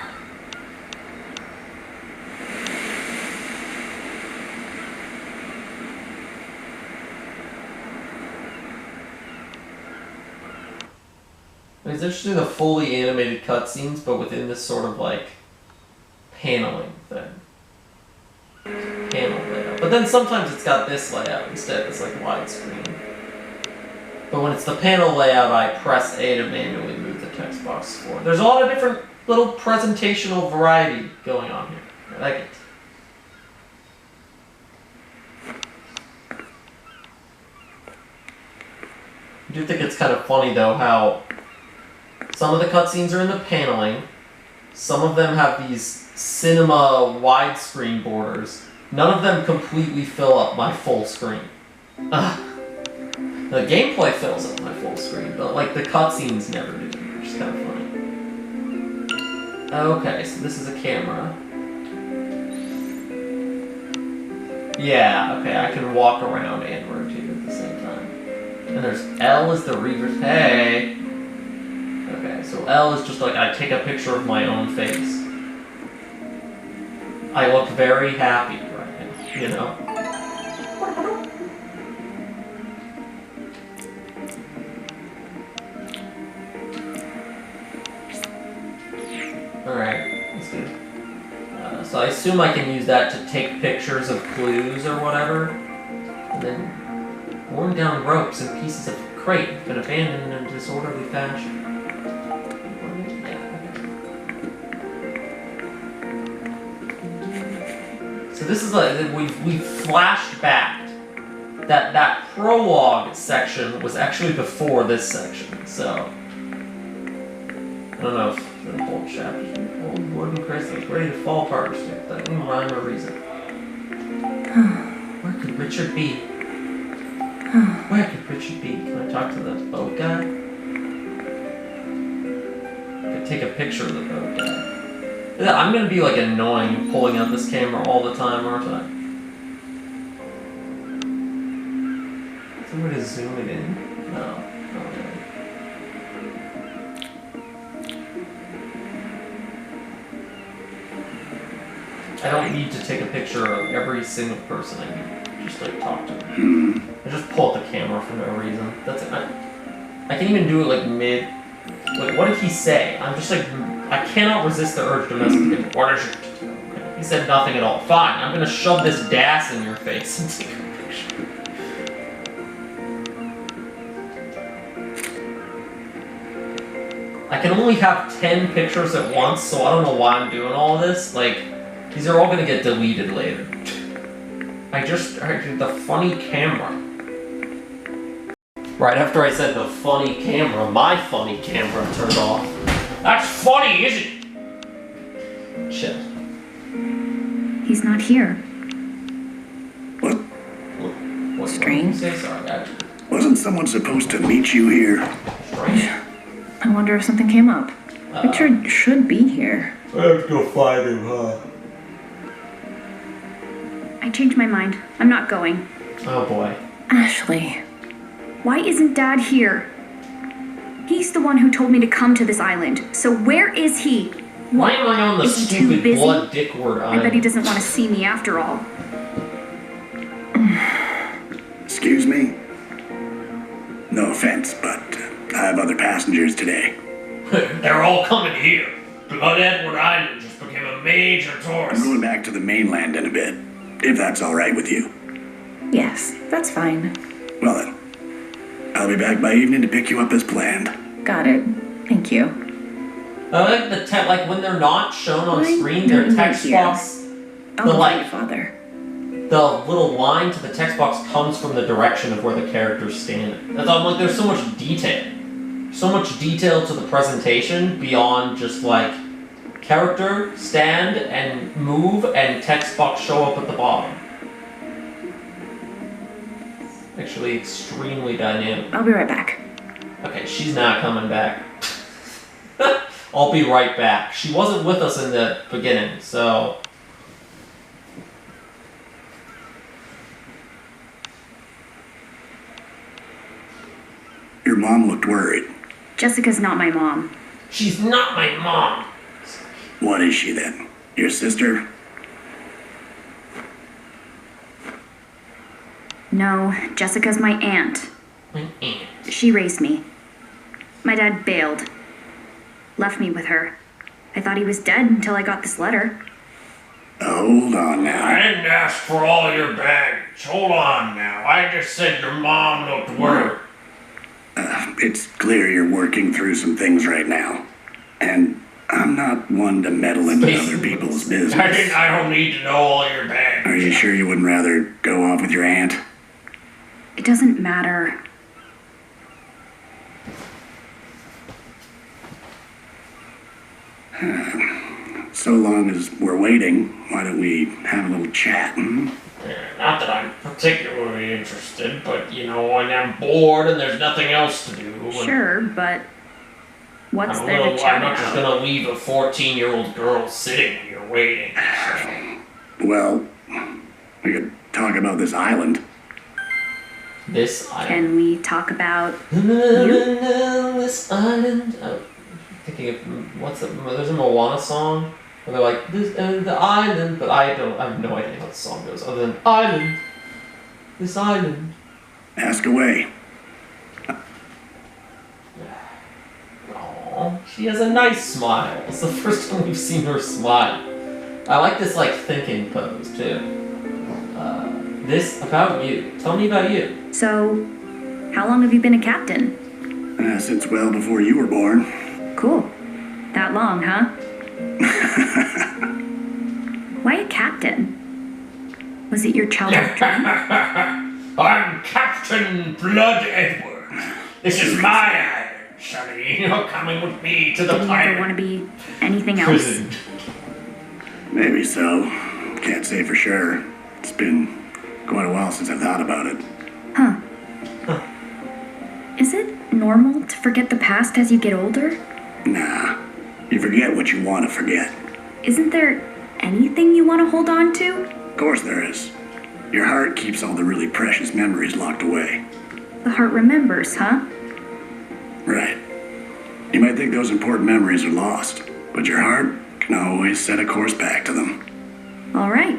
[SPEAKER 1] It's interesting the fully animated cutscenes, but within this sort of paneling thing. Panel layout. But then sometimes it's got this layout instead. It's widescreen. But when it's the panel layout, I press A to manually move the text box forward. There's a lot of different little presentational variety going on here. I like it. I do think it's kind of funny though how some of the cutscenes are in the paneling. Some of them have these cinema widescreen borders. None of them completely fill up my full screen. The gameplay fills up my full screen, but the cutscenes never do, which is kind of funny. Okay, so this is a camera. Yeah, okay, I can walk around and rotate at the same time. And there's L is the reverse. Hey! Okay, so L is just I take a picture of my own face. I look very happy right now, you know? Alright, let's do it. So I assume I can use that to take pictures of clues or whatever. And then worn down ropes and pieces of crate have been abandoned in a disorderly fashion. So this is we've flashed back. That prologue section was actually before this section, so I don't know if the whole chapter. Old wooden crystal ready to fall apart without any rhyme or reason. Where could Richard be? Where could Richard be? Can I talk to the boat guy? I could take a picture of the boat guy. I'm gonna be annoying pulling out this camera all the time, aren't I? Somebody to zoom it in? No, not really. I don't need to take a picture of every single person I meet. Just talk to them. I just pull out the camera for no reason. That's it. I can even do it mid. What did he say? I'm just I cannot resist the urge to message him. What is it? Okay. He said nothing at all. Fine, I'm gonna shove this DAS in your face and take a picture. I can only have 10 pictures at once, so I don't know why I'm doing all this. These are all gonna get deleted later. The funny camera. Right after I said the funny camera, my funny camera turned off. That's funny, isn't it? Shit.
[SPEAKER 2] He's not here.
[SPEAKER 3] What?
[SPEAKER 1] What's
[SPEAKER 4] Strange.
[SPEAKER 1] Say sorry.
[SPEAKER 3] Wasn't someone supposed to meet you here?
[SPEAKER 1] Strange.
[SPEAKER 4] I wonder if something came up. Richard should be here.
[SPEAKER 1] I have to go find him, huh?
[SPEAKER 2] I changed my mind. I'm not going.
[SPEAKER 1] Oh boy.
[SPEAKER 4] Ashley.
[SPEAKER 2] Why isn't Dad here? He's the one who told me to come to this island. So where is he?
[SPEAKER 1] Why am I on the
[SPEAKER 2] Is he too
[SPEAKER 1] stupid
[SPEAKER 2] busy?
[SPEAKER 1] blood dick word
[SPEAKER 2] I bet he
[SPEAKER 1] island?
[SPEAKER 2] doesn't want to see me after all.
[SPEAKER 3] Excuse me? No offense, but I have other passengers today.
[SPEAKER 5] They're all coming here. Blood Edward Island just became a major
[SPEAKER 3] I'm
[SPEAKER 5] tourist.
[SPEAKER 3] going back to the mainland in a bit, if that's all right with you.
[SPEAKER 4] Yes, that's fine.
[SPEAKER 3] Well then, I'll be back by evening to pick you up as planned.
[SPEAKER 4] Got it. Thank you.
[SPEAKER 1] I like the like when they're not shown on
[SPEAKER 4] Why
[SPEAKER 1] screen,
[SPEAKER 4] don't
[SPEAKER 1] their
[SPEAKER 4] you
[SPEAKER 1] text
[SPEAKER 4] hear?
[SPEAKER 1] box,
[SPEAKER 4] I'll
[SPEAKER 1] The,
[SPEAKER 4] invite
[SPEAKER 1] like-
[SPEAKER 4] your father.
[SPEAKER 1] the little line to the text box comes from the direction of where the character's standing. That's all. I'm like, there's so much detail, so much detail to the presentation beyond just like character stand and move and text box show up at the bottom. Actually, extremely dynamic.
[SPEAKER 4] I'll be right back.
[SPEAKER 1] Okay, she's not coming back. I'll be right back. She wasn't with us in the beginning, so.
[SPEAKER 3] Your mom looked worried.
[SPEAKER 2] Jessica's not my mom.
[SPEAKER 1] She's not my mom.
[SPEAKER 3] What is she then? Your sister?
[SPEAKER 2] No, Jessica's my aunt.
[SPEAKER 1] My aunt.
[SPEAKER 2] She raised me. My dad bailed. Left me with her. I thought he was dead until I got this letter.
[SPEAKER 3] Hold on now.
[SPEAKER 5] I didn't ask for all your baggage. Hold on now. I just said your mom looked worried.
[SPEAKER 3] It's clear you're working through some things right now. And I'm not one to meddle into other people's business.
[SPEAKER 5] I don't need to know all your baggage.
[SPEAKER 3] Are you sure you wouldn't rather go off with your aunt?
[SPEAKER 2] It doesn't matter.
[SPEAKER 3] So long as we're waiting, why don't we have a little chat? Hmm?
[SPEAKER 5] Not that I'm particularly interested, but you know, when I'm bored and there's nothing else to do. and
[SPEAKER 2] Sure, but what's
[SPEAKER 5] I'm,
[SPEAKER 2] there to
[SPEAKER 5] I'm
[SPEAKER 2] chat
[SPEAKER 5] not just
[SPEAKER 2] about?
[SPEAKER 5] gonna leave a 14-year-old girl sitting here waiting. So.
[SPEAKER 3] Well, we could talk about this island.
[SPEAKER 1] This island.
[SPEAKER 2] Can we talk about
[SPEAKER 1] This island. I'm thinking of what's the, there's a Moana song where they're like this the island, but I have no idea how the song goes other than island. This island.
[SPEAKER 3] Ask away.
[SPEAKER 1] Aww, she has a nice smile. It's the first time we've seen her smile. I like this like thinking pose too. This about you. Tell me about you.
[SPEAKER 2] So, how long have you been a captain?
[SPEAKER 3] Since well before you were born.
[SPEAKER 2] Cool. That long, huh? Why a captain? Was it your childhood dream?
[SPEAKER 5] I'm Captain Blood Edward. This is my island, Sonny. You're coming with me to the
[SPEAKER 2] Did you ever want
[SPEAKER 5] planet.
[SPEAKER 2] to be anything else?
[SPEAKER 1] Prison.
[SPEAKER 3] Maybe so. Can't say for sure. It's been quite a while since I've thought about it.
[SPEAKER 2] Huh. Is it normal to forget the past as you get older?
[SPEAKER 3] Nah. You forget what you want to forget.
[SPEAKER 2] Isn't there anything you want to hold on to?
[SPEAKER 3] Of course there is. Your heart keeps all the really precious memories locked away.
[SPEAKER 2] The heart remembers, huh?
[SPEAKER 3] Right. You might think those important memories are lost, but your heart can always set a course back to them.
[SPEAKER 2] All right.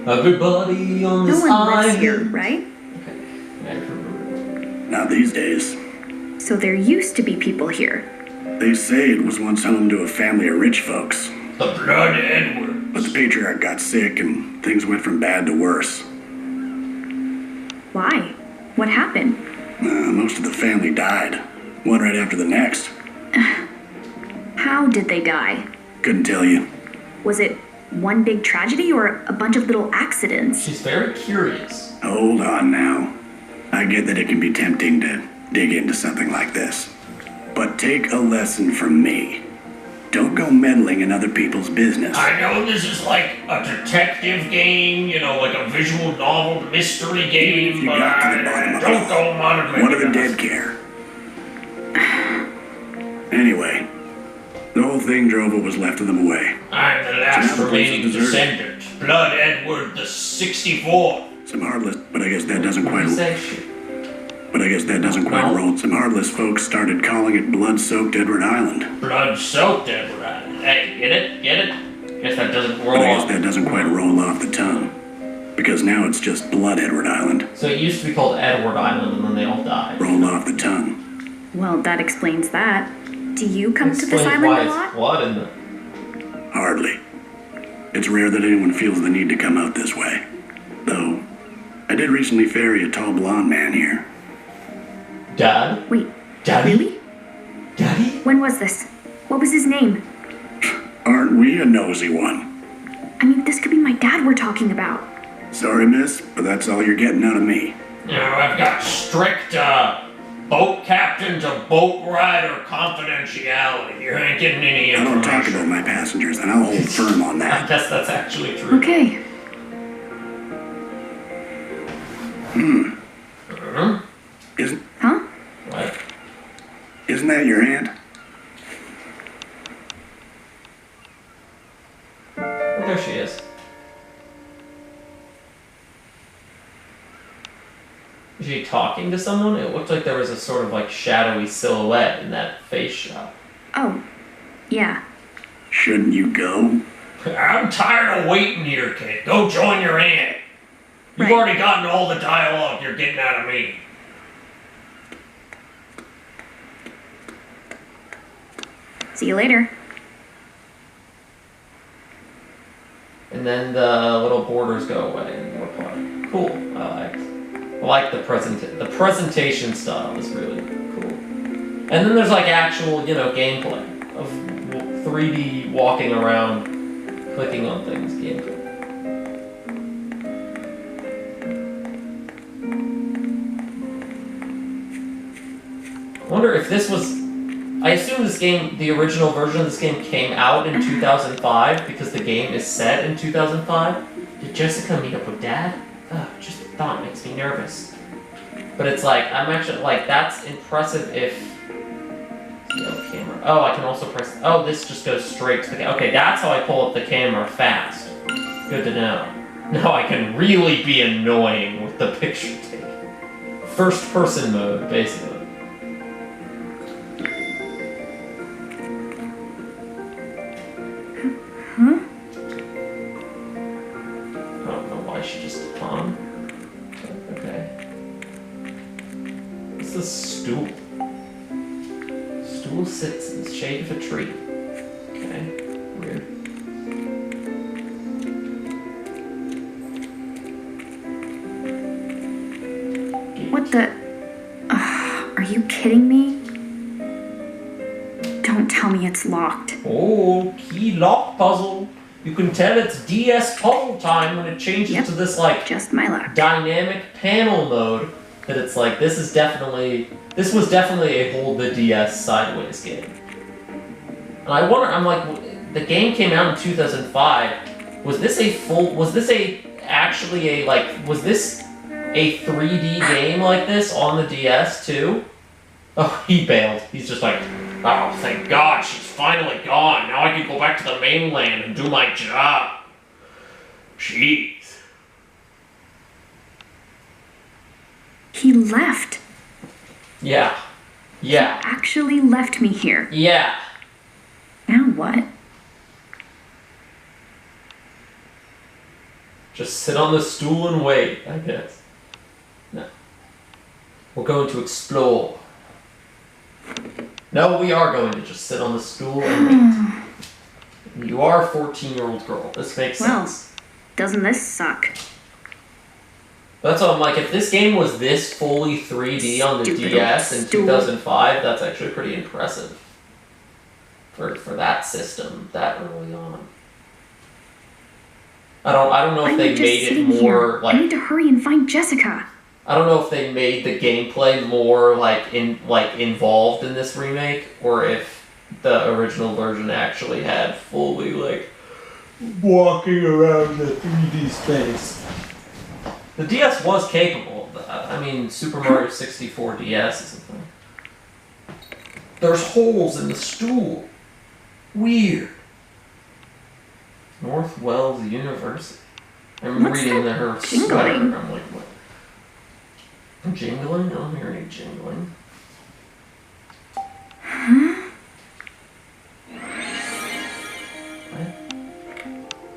[SPEAKER 1] Everybody on
[SPEAKER 2] No
[SPEAKER 1] this
[SPEAKER 2] one lives
[SPEAKER 1] island.
[SPEAKER 2] here, right?
[SPEAKER 3] Not these days.
[SPEAKER 2] So there used to be people here.
[SPEAKER 3] They say it was once home to a family of rich folks,
[SPEAKER 5] The Blood Edward.
[SPEAKER 3] but the patriarch got sick and things went from bad to worse.
[SPEAKER 2] Why? What happened?
[SPEAKER 3] Most of the family died, one right after the next.
[SPEAKER 2] How did they die?
[SPEAKER 3] Couldn't tell you.
[SPEAKER 2] Was it one big tragedy or a bunch of little accidents?
[SPEAKER 1] She's very curious.
[SPEAKER 3] Hold on now. I get that it can be tempting to dig into something like this. But take a lesson from me. Don't go meddling in other people's business.
[SPEAKER 5] I know this is like a detective game, you know, like a visual novel mystery game,
[SPEAKER 3] You
[SPEAKER 5] but
[SPEAKER 3] got to the bottom of
[SPEAKER 5] don't
[SPEAKER 3] it.
[SPEAKER 5] go monitoring.
[SPEAKER 3] What do the dead care? Anyway, the whole thing drove what was left of them away.
[SPEAKER 5] I'm the last
[SPEAKER 3] So now the place
[SPEAKER 5] remaining
[SPEAKER 3] is deserted.
[SPEAKER 5] descendant, Blood Edward the 64.
[SPEAKER 3] Some heartless, but I guess that doesn't
[SPEAKER 1] What do you
[SPEAKER 3] quite.
[SPEAKER 1] say? Shit.
[SPEAKER 3] But I guess that doesn't quite
[SPEAKER 1] No.
[SPEAKER 3] roll. Some heartless folks started calling it blood-soaked Edward Island.
[SPEAKER 5] Blood-soaked Edward Island. Hey, get it? Get it? Guess that doesn't roll
[SPEAKER 3] But I guess
[SPEAKER 5] off.
[SPEAKER 3] that doesn't quite roll off the tongue. Because now it's just Blood Edward Island.
[SPEAKER 1] So it used to be called Edward Island, and then they all died.
[SPEAKER 3] Rolled off the tongue.
[SPEAKER 2] Well, that explains that. Do you come to this
[SPEAKER 1] Explains
[SPEAKER 2] island
[SPEAKER 1] why
[SPEAKER 2] a
[SPEAKER 1] it's
[SPEAKER 2] lot?
[SPEAKER 1] blood in the...
[SPEAKER 3] Hardly. It's rare that anyone feels the need to come out this way. Though, I did recently ferry a tall blonde man here.
[SPEAKER 1] Dad?
[SPEAKER 2] Wait,
[SPEAKER 1] Daddy?
[SPEAKER 2] really?
[SPEAKER 1] Daddy?
[SPEAKER 2] When was this? What was his name?
[SPEAKER 3] Aren't we a nosy one?
[SPEAKER 2] I mean, this could be my dad we're talking about.
[SPEAKER 3] Sorry, miss, but that's all you're getting out of me.
[SPEAKER 5] You know, I've got strict, boat captain to boat rider confidentiality. You ain't getting any
[SPEAKER 3] I don't
[SPEAKER 5] information.
[SPEAKER 3] talk about my passengers, and I'll hold firm on
[SPEAKER 1] I
[SPEAKER 3] that.
[SPEAKER 1] guess that's actually true.
[SPEAKER 2] Okay.
[SPEAKER 3] Isn't,
[SPEAKER 2] Huh?
[SPEAKER 1] What?
[SPEAKER 3] isn't that your aunt?
[SPEAKER 1] Oh, there she is. Is she talking to someone? It looked like there was a sort of like shadowy silhouette in that face shot.
[SPEAKER 2] Oh, yeah.
[SPEAKER 3] Shouldn't you go?
[SPEAKER 5] I'm tired of waiting here, kid. Go join your aunt. You've
[SPEAKER 2] Right.
[SPEAKER 5] already gotten all the dialogue you're getting out of me.
[SPEAKER 2] See you later.
[SPEAKER 1] And then the little borders go away and more fun. Cool. I like the presentation style is really cool. And then there's like actual, gameplay of 3D walking around, clicking on things, gameplay. I wonder if this was. I assume this game, the original version of this game, came out in 2005 because the game is set in 2005. Did Jessica meet up with Dad? Ugh, just the thought makes me nervous. But it's like, I'm actually, like, that's impressive if... Yellow camera. Oh, I can also press... Oh, this just goes straight to the... Okay, that's how I pull up the camera fast. Good to know. Now I can really be annoying with the picture taking. First person mode, basically. I don't know why she just pawned. Okay. What's this stool? Stool sits in the shade of a tree. Okay. Weird.
[SPEAKER 2] What the? Are you kidding me? Don't tell me it's locked.
[SPEAKER 1] Oh, key lock puzzle. You can tell it's DS puzzle time when it changes
[SPEAKER 2] Yep.
[SPEAKER 1] to this like
[SPEAKER 2] Just my luck.
[SPEAKER 1] dynamic panel mode. That it's like this was definitely a hold the DS sideways game. And I wonder, I'm like, the game came out in 2005. Was this a 3D game like this on the DS too? Oh, he bailed. He's just like,
[SPEAKER 5] Oh, thank God, she's finally gone. Now I can go back to the mainland and do my job. Jeez.
[SPEAKER 2] He left.
[SPEAKER 1] yeah. Yeah.
[SPEAKER 2] Actually left me here.
[SPEAKER 1] Yeah.
[SPEAKER 2] Now what?
[SPEAKER 1] Just sit on the stool and wait, I guess. No. We're going to explore. No, we are going to just sit on the stool and wait. You are a 14-year-old girl. This makes
[SPEAKER 2] Well.
[SPEAKER 1] sense.
[SPEAKER 2] Doesn't this suck?
[SPEAKER 1] That's why I'm like, if this game was this fully 3D on the
[SPEAKER 2] Stupid
[SPEAKER 1] DS in
[SPEAKER 2] old stool.
[SPEAKER 1] 2005, that's actually pretty impressive. For that system, that early on. I don't know if
[SPEAKER 2] I'm
[SPEAKER 1] they
[SPEAKER 2] just
[SPEAKER 1] made it
[SPEAKER 2] sitting
[SPEAKER 1] more
[SPEAKER 2] here.
[SPEAKER 1] like.
[SPEAKER 2] I need to hurry and find Jessica.
[SPEAKER 1] I don't know if they made the gameplay more involved in this remake, or if the original version actually had fully walking around the 3D space. The DS was capable of that. I mean, Super Mario 64 DS is a thing. There's holes in the stool. Weird. North Wells University. I'm
[SPEAKER 2] What's
[SPEAKER 1] reading
[SPEAKER 2] that
[SPEAKER 1] her
[SPEAKER 2] jingling?
[SPEAKER 1] sweater. I'm like, what? Jingling? I don't hear any jingling. What?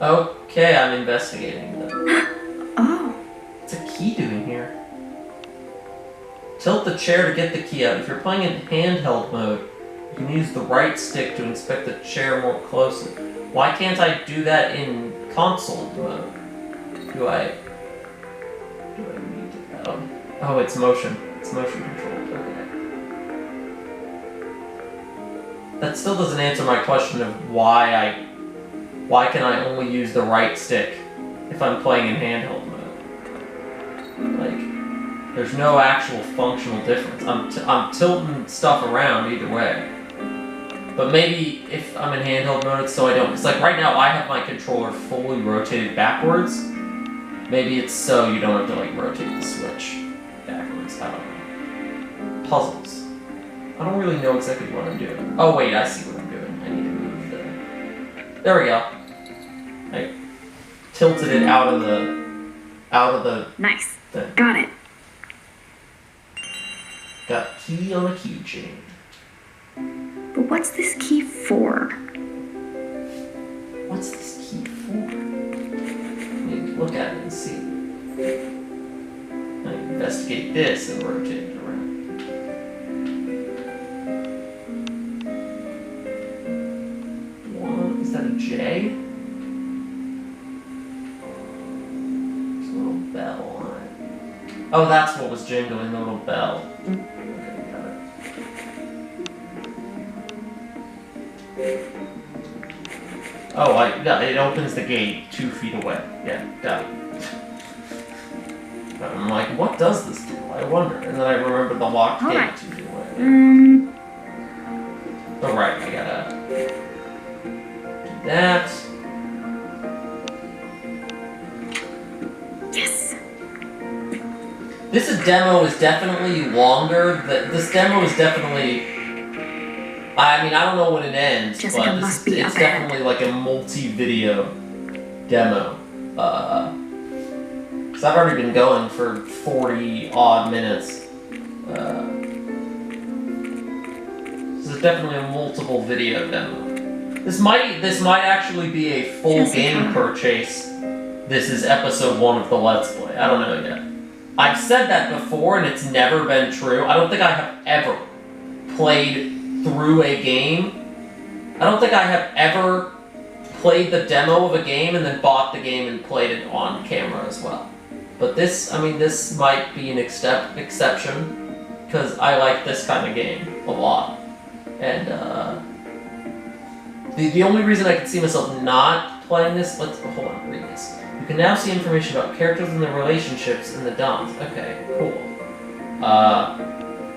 [SPEAKER 1] Okay, I'm investigating them.
[SPEAKER 2] Oh,
[SPEAKER 1] What's a key doing here? Tilt the chair to get the key out. If you're playing in handheld mode, you can use the right stick to inspect the chair more closely. Why can't I do that in console mode? Do I need to? Oh, it's motion. It's motion controlled. Okay. That still doesn't answer my question of why can I only use the right stick if I'm playing in handheld mode? Like, there's no actual functional difference. I'm tilting stuff around either way. But maybe if I'm in handheld mode, so I don't. Because like right now, I have my controller fully rotated backwards. Maybe it's so you don't have to like rotate the switch backwards. I don't know. Puzzles. I don't really know exactly what I'm doing. Oh wait, I see what I'm doing. I need to move the. There we go. I tilted it out of the
[SPEAKER 2] nice.
[SPEAKER 1] thing.
[SPEAKER 2] Got it.
[SPEAKER 1] Got key on a keychain.
[SPEAKER 2] But what's this key for?
[SPEAKER 1] What's this key for? Let me look at it and see. I investigate this and rotate it around. One, is that a J? There's a little bell on it. Oh, that's what was jingling, the little bell. Okay, got it. Oh, it opens the gate 2 feet away. Yeah, got it. I'm like, what does this do? I wonder. And then I remember the locked gate
[SPEAKER 2] Alright.
[SPEAKER 1] 2 feet away. Oh, right, I gotta do that.
[SPEAKER 2] Yes.
[SPEAKER 1] This demo is definitely longer. This demo is definitely. I mean, I don't know when it ends,
[SPEAKER 2] Jessica
[SPEAKER 1] but
[SPEAKER 2] must be
[SPEAKER 1] it's
[SPEAKER 2] up ahead.
[SPEAKER 1] definitely like a multi-video demo. Because I've already been going for 40 odd minutes. This is definitely a multiple video demo. This might actually be a full
[SPEAKER 2] Jessica.
[SPEAKER 1] game purchase. This is episode 1 of the Let's Play. I don't know yet. I've said that before, and it's never been true. I don't think I have ever played through a game. I don't think I have ever played the demo of a game and then bought the game and played it on camera as well. But this might be an exception, because I like this kind of game a lot. And the only reason I can see myself not playing this, hold on, read this. You can now see information about characters and their relationships in the DOMs. Okay, cool.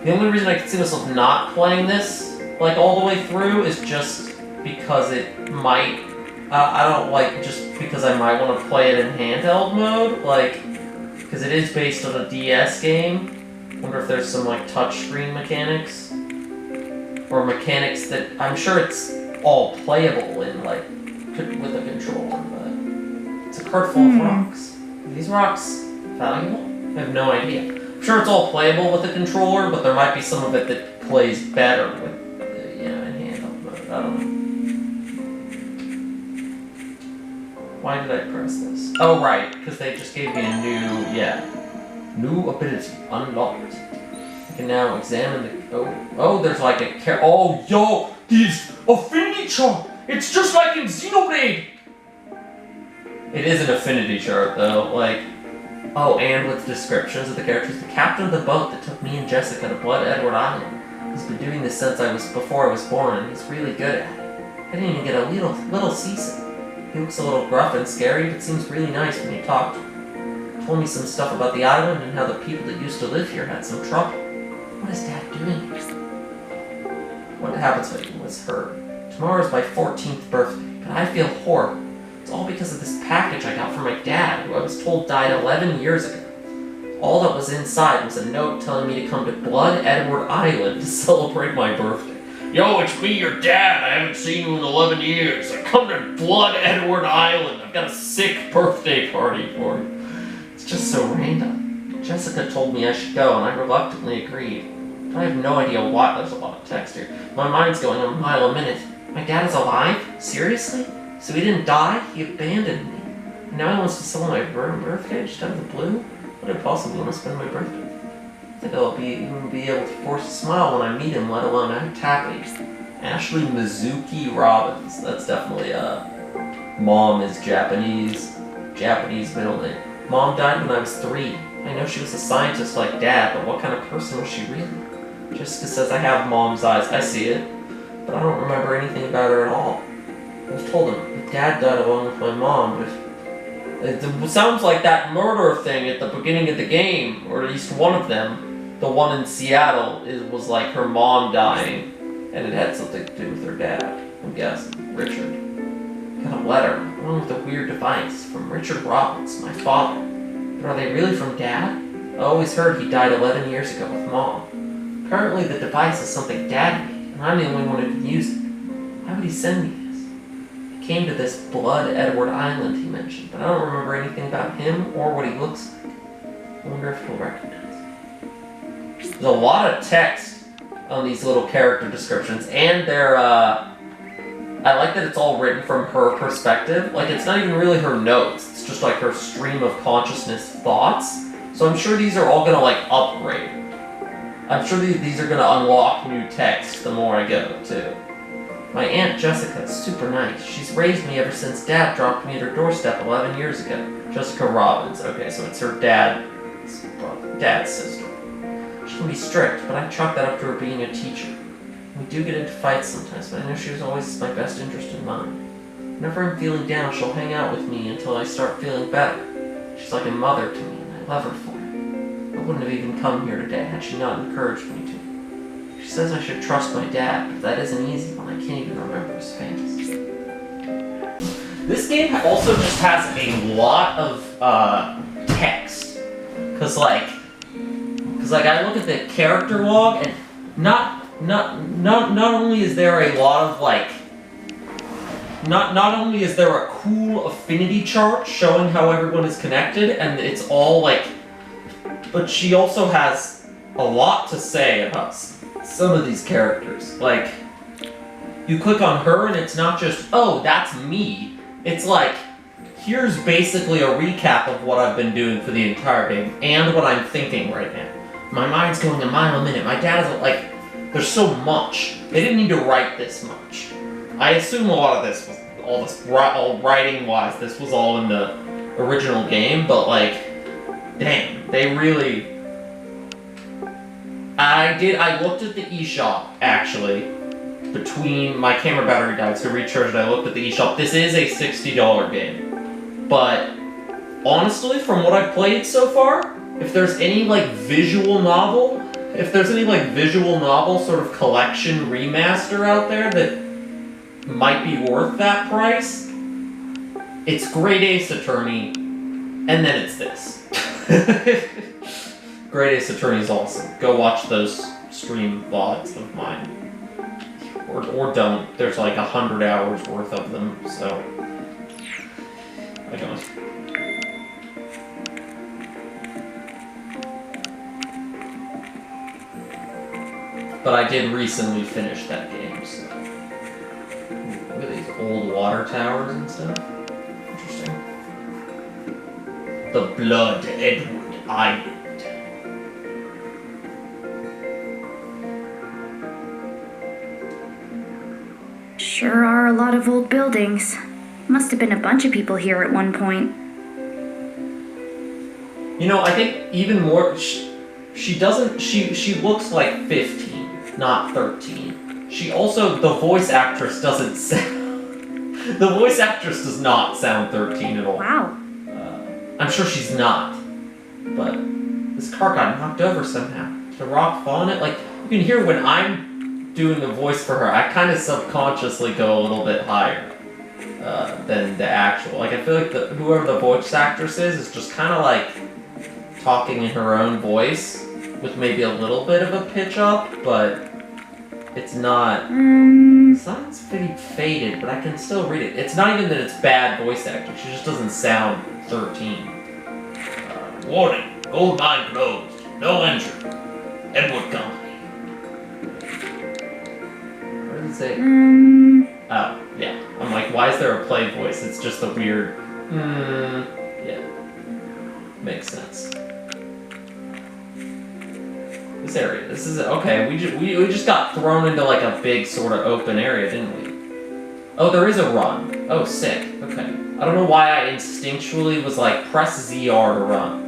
[SPEAKER 1] The only reason I can see myself not playing this, like, all the way through is just because it might, just because I might want to play it in handheld mode, like, because it is based on a DS game. Wonder if there's some, like, touchscreen mechanics, or mechanics that, I'm sure it's all playable in, like, with a controller, but it's a cart full of rocks. Are these rocks valuable? I have no idea. I'm sure it's all playable with a controller, but there might be some of it that plays better with, in handheld mode. I don't know. Why did I press this? Oh, right, because they just gave me a new ability unlocked. I can now examine the. Oh, there's like a oh, yo, these affinity chart. It's just like in Xenoblade. It is an affinity chart though, like. Oh, and with descriptions of the characters. The captain of the boat that took me and Jessica to Blood Edward Island. He's been doing this since before I was born, and he's really good at it. I didn't even get a little seasick. He looks a little gruff and scary, but seems really nice when he talked. Told me some stuff about the island and how the people that used to live here had some trouble. What is Dad doing here? What happens when he was hurt? Tomorrow is my 14th birthday, but I feel horrible. It's all because of this package I got from my dad, who I was told died 11 years ago. All that was inside was a note telling me to come to Blood Edward Island to celebrate my birthday.
[SPEAKER 5] Yo, it's me, your dad. I haven't seen you in 11 years. I come to Blood Edward Island.
[SPEAKER 1] I've got a sick birthday party for you. It's just so random. Jessica told me I should go, and I reluctantly agreed. But I have no idea why. There's a lot of text here. My mind's going a mile a minute. My dad is alive? Seriously? So he didn't die? He abandoned me. And now he wants to celebrate my birthday just out of the blue? What I possibly want to spend my birthday? I think I'll even be able to force a smile when I meet him, let alone act happy. Ashley Mizuki Robbins. That's definitely Mom is Japanese middle name. Mom died when I was 3. I know she was a scientist like Dad, but what kind of person was she really? Jessica says I have Mom's eyes. I see it, but I don't remember anything about her at all. I was told that Dad died along with my mom, but it sounds like that murder thing at the beginning of the game, or at least one of them. The one in Seattle was like her mom dying, and it had something to do with her dad. I'm guessing. Richard. Got a letter, along with a weird device, from Richard Robbins, my father. But are they really from Dad? I always heard he died 11 years ago with Mom. Apparently the device is something Dad made, and I'm the only one who can use it. Why would he send me this? He came to this Blood Edward Island he mentioned, but I don't remember anything about him or what he looks like. I wonder if he'll recognize me. There's a lot of text on these little character descriptions, and they're, I like that it's all written from her perspective. Like, it's not even really her notes, it's just like her stream of consciousness thoughts. So I'm sure these are all gonna, like, upgrade. I'm sure these are gonna unlock new text the more I go, too. My Aunt Jessica is super nice. She's raised me ever since Dad dropped me at her doorstep 11 years ago. Jessica Robbins. Okay, so it's her dad's sister. She can be strict, but I chalk that up to her being a teacher. We do get into fights sometimes, but I know she was always my best interest in mind. Whenever I'm feeling down, she'll hang out with me until I start feeling better. She's like a mother to me, and I love her for it. I wouldn't have even come here today had she not encouraged me to. She says I should trust my dad, but that isn't easy when I can't even remember his face. This game also just has a lot of text. Cause like I look at the character log, and not only is there a lot of like not only is there a cool affinity chart showing how everyone is connected, and it's all like, but she also has a lot to say about some of these characters. Like, you click on her and it's not just, oh, that's me. It's like, here's basically a recap of what I've been doing for the entire game and what I'm thinking right now. My mind's going a mile a minute. My dad is like, there's so much. They didn't need to write this much. I assume a lot of this was, all writing-wise, this was all in the original game, but like, damn, they really... I looked at the eShop, actually, between my camera battery died, so recharged, I looked at the eShop. This is a $60 game, but honestly, from what I've played so far, if there's any like visual novel sort of collection remaster out there that might be worth that price, it's Great Ace Attorney, and then it's this. Great Ace Attorney is awesome. Go watch those stream VODs of mine. Or don't. There's like 100 hours worth of them, so I don't. But I did recently finish that game, so. Look at these old water towers and stuff. Interesting. The Blood Edward Island.
[SPEAKER 2] Sure are a lot of old buildings. Must have been a bunch of people here at one point.
[SPEAKER 1] You know, I think even more, she looks like 15, not 13. She also, the voice actress doesn't sound, The voice actress does not sound 13 at all.
[SPEAKER 2] Wow.
[SPEAKER 1] I'm sure she's not. But this car got knocked over somehow. Did a rock fall on it? Like, you can hear when I'm doing the voice for her, I kind of subconsciously go a little bit higher than the actual. Like, I feel like whoever the voice actress is just kind of like talking in her own voice with maybe a little bit of a pitch up, but it's not. It's pretty faded, but I can still read it. It's not even that it's bad voice acting. She just doesn't sound 13.
[SPEAKER 5] Warning, gold mine closed. No entry. Edward Company.
[SPEAKER 1] What does it say? Oh, yeah. I'm like, why is there a play voice? It's just a weird. Yeah. Makes sense. This area. This is okay. We just got thrown into like a big sort of open area, didn't we? Oh, there is a run. Oh, sick. Okay. I don't know why I instinctually was like press ZR to run.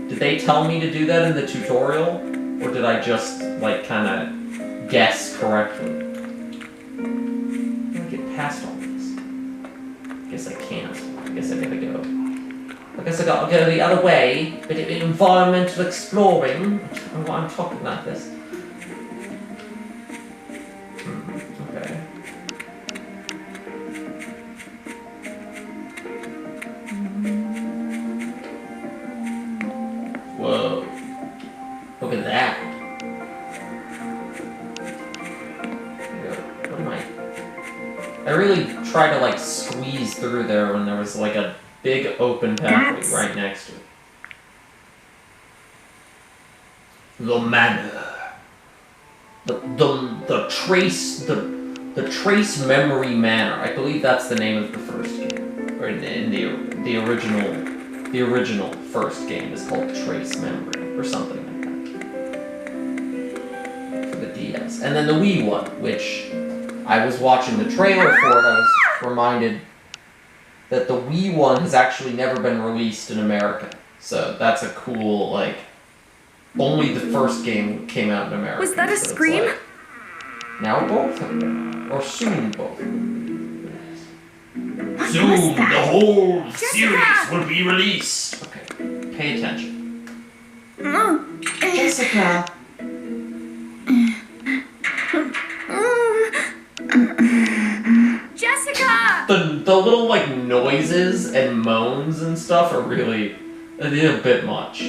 [SPEAKER 1] Did they tell me to do that in the tutorial, or did I just like kind of guess correctly? I'm gonna get past all this. Guess I can't. I guess I gotta go. I guess I gotta go the other way, but environmental exploring. Oh, I'm talking like this. Okay. Whoa. Look at that. What am I really tried to like squeeze through there when there was like a big open pathway right next to it. The manor. The Trace Memory Manor. I believe that's the name of the first game. Or in the original first game is called Trace Memory or something like that. For the DS. And then the Wii one, which I was watching the trailer for it, I was reminded that the Wii one has actually never been released in America. So that's a cool, like, only the first game came out in America.
[SPEAKER 2] Was that a
[SPEAKER 1] so
[SPEAKER 2] scream?
[SPEAKER 1] Like, now both of them. Or soon both of them.
[SPEAKER 5] Soon the whole series will be released.
[SPEAKER 1] Okay, pay attention. Jessica!
[SPEAKER 2] Jessica!
[SPEAKER 1] The little, like, noises and moans and stuff are really, they did a bit much.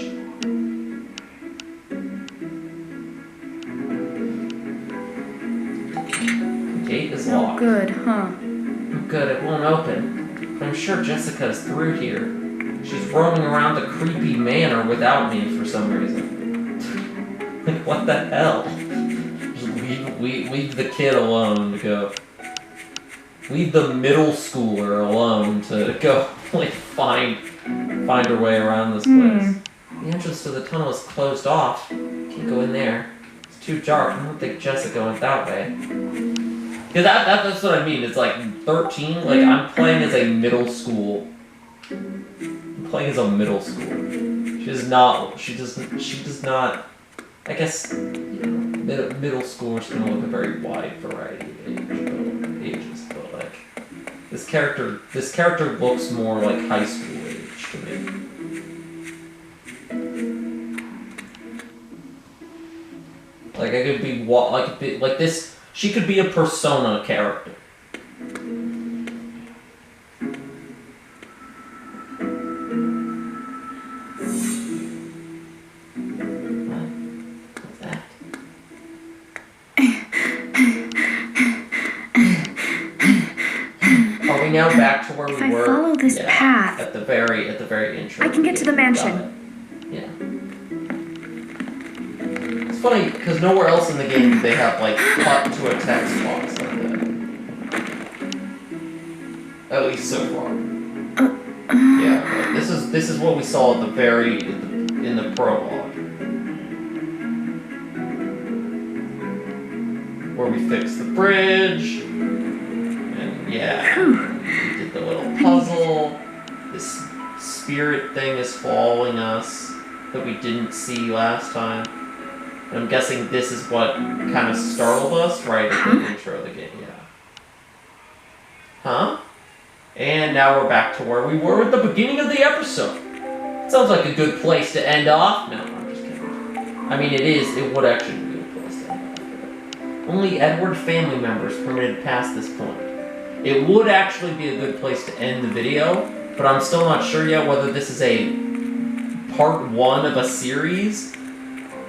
[SPEAKER 1] The gate is
[SPEAKER 2] Oh,
[SPEAKER 1] locked.
[SPEAKER 2] good, huh?
[SPEAKER 1] Oh, good, it won't open. But I'm sure Jessica's through here. She's roaming around the creepy manor without me for some reason. Like, what the hell? Just leave the kid alone to go. Leave the middle schooler alone to go, like, find her way around this place. The entrance to the tunnel is closed off. Can't go in there. It's too dark. I don't think Jessica went that way. Because that's what I mean. It's like 13. Like, I'm playing as a middle school. I'm playing as a middle schooler. She does not. I guess, you know, middle schoolers can look a very wide variety of ages, but like this character looks more like high school age to me. Like I could be like this. She could be a Persona character. Now back to where we were.
[SPEAKER 2] If I follow this path,
[SPEAKER 1] at the very intro.
[SPEAKER 2] I can get to the mansion.
[SPEAKER 1] Yeah. It's funny because nowhere else in the game do they have like cut to a text box like that. At least so far. Yeah, but this is what we saw at the in the prologue, where we fixed the bridge, and yeah. We did the little puzzle. This spirit thing is following us that we didn't see last time. And I'm guessing this is what kind of startled us right at the intro of the game. Yeah. Huh? And now we're back to where we were at the beginning of the episode. Sounds like a good place to end off. No, I'm just kidding. I mean, it would actually be a good place to end off. Only Edward family members permitted past this point. It would actually be a good place to end the video, but I'm still not sure yet whether this is a part 1 of a series,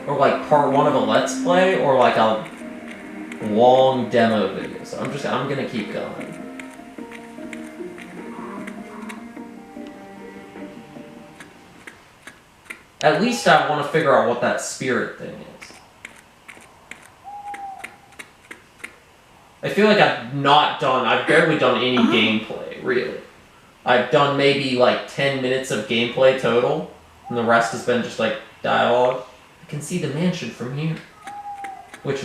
[SPEAKER 1] or like part 1 of a Let's Play, or like a long demo video. So I'm gonna keep going. At least I want to figure out what that spirit thing is. I feel like I've barely done any gameplay, really. I've done maybe like 10 minutes of gameplay total, and the rest has been just like dialogue. I can see the mansion from here. Which,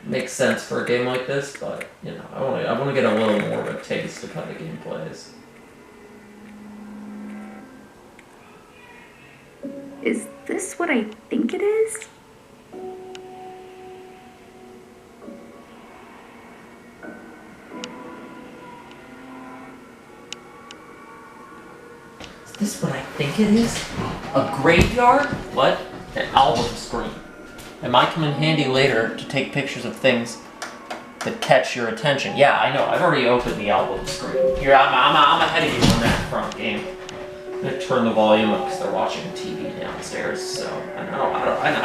[SPEAKER 1] makes sense for a game like this, but, I want to get a little more of a taste of how the game plays.
[SPEAKER 2] Is this what I think it is?
[SPEAKER 1] Is this what I think it is? A graveyard? What? An album screen. It might come in handy later to take pictures of things that catch your attention. Yeah, I know. I've already opened the album screen. Here, I'm ahead of you on that front game. I'm gonna turn the volume up because they're watching TV downstairs. So I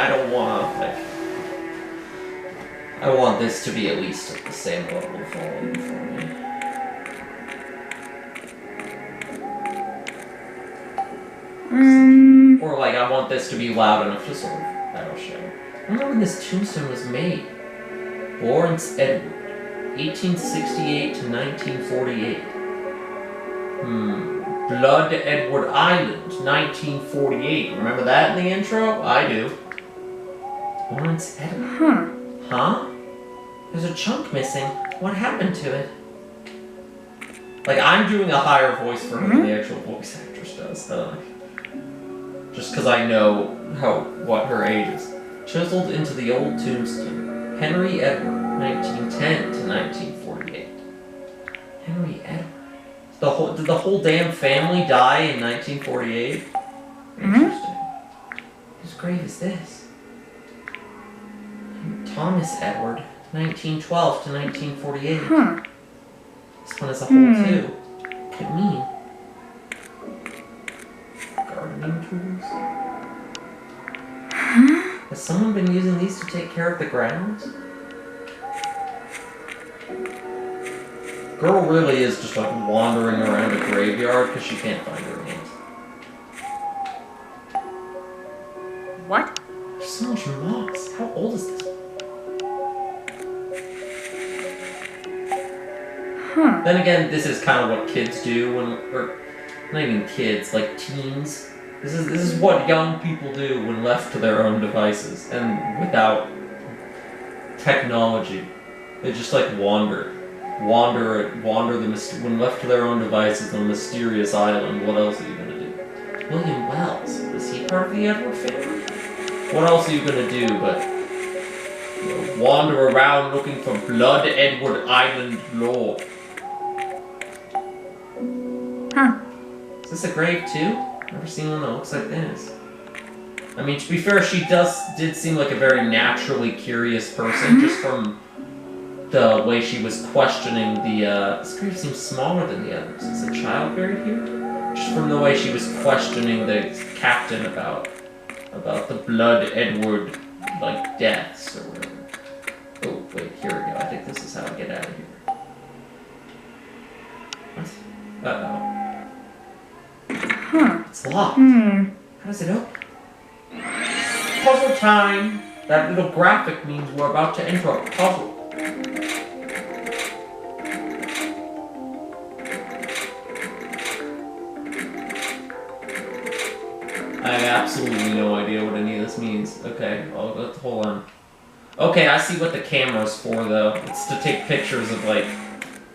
[SPEAKER 1] don't want to like. I want this to be at least at the same level of volume for me. Or like I want this to be loud enough to sort of that'll show. I wonder when this tombstone was made. Lawrence Edward, 1868 to 1948. Blood Edward Island, 1948. Remember that in the intro? I do. Lawrence Edward. Huh? There's a chunk missing. What happened to it? Like, I'm doing a higher voice for her than the actual voice actress does. Just because I know what her age is. Chiseled into the old tombstone. Henry Edward, 1910 to 1948. Henry Edward. Did the whole damn family die in 1948? Interesting. Whose grave is this? Thomas Edward, 1912 to 1948. This one is a hole too. What could it mean? Gardening tools? Has someone been using these to take care of the grounds? Girl really is just like wandering around a graveyard because she can't find her aunt.
[SPEAKER 2] What?
[SPEAKER 1] There's so much moss. How old is this? Then again, this is kind of what kids do or not even kids, like teens. This is what young people do when left to their own devices and without technology. They just like wander when left to their own devices on a mysterious island. What else are you gonna do? William Wells, was he part of the Edward family? What else are you gonna do but wander around looking for Blood Edward Island lore? Is this a grave too? Never seen one that looks like this. I mean, to be fair, she did seem like a very naturally curious person, just from the way she was questioning this grave seems smaller than the others. Is a child buried here? Just from the way she was questioning the captain about the Blood Edward, like, deaths or whatever. Oh, wait, here we go. I think this is how I get out of here. What? Uh-oh. It's locked. How does it open? Puzzle time! That little graphic means we're about to enter a puzzle. I have absolutely no idea what any of this means. Okay, hold on. Okay, I see what the camera's for, though. It's to take pictures of, like,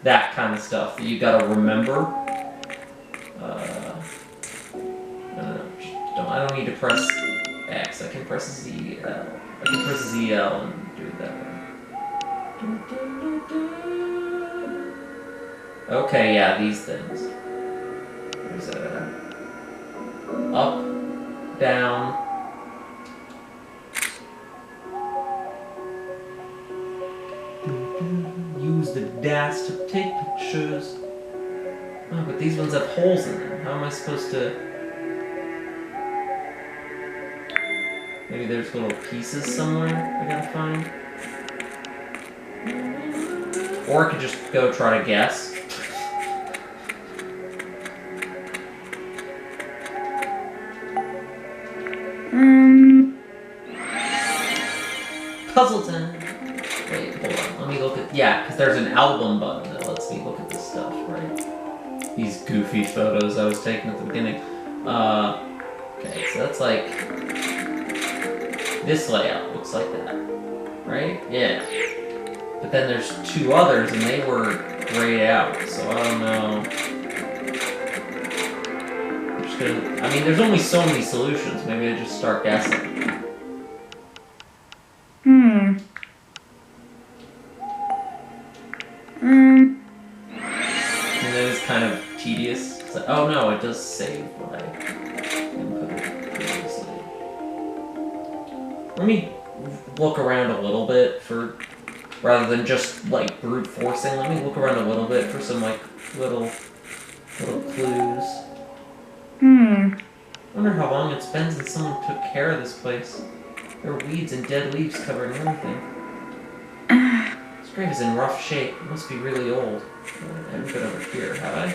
[SPEAKER 1] that kind of stuff that you gotta remember. I don't need to press X. I can press ZL. I can press ZL and do it that way. Okay, yeah, these things. There's a up, down. Use the dash to take pictures. Oh, but these ones have holes in them. How am I supposed to... Maybe there's little pieces somewhere I gotta find? Or I could just go try to guess. Puzzle time! Wait, hold on. Let me look at... Yeah, because there's an album button that lets me look at this stuff, right? These goofy photos I was taking at the beginning. Okay, so that's like... This layout looks like that, right? Yeah. But then there's two others, and they were grayed out, so I don't know. I'm just gonna... I mean, there's only so many solutions. Maybe I just start guessing. And that is kind of tedious. It's like, oh no, it does save what I inputted previously. Let me look around a little bit for, rather than just like brute forcing, let me look around a little bit for some like little clues. I wonder how long it's been since someone took care of this place. There are weeds and dead leaves covering everything. This grave is in rough shape. It must be really old. I haven't been over here, have I?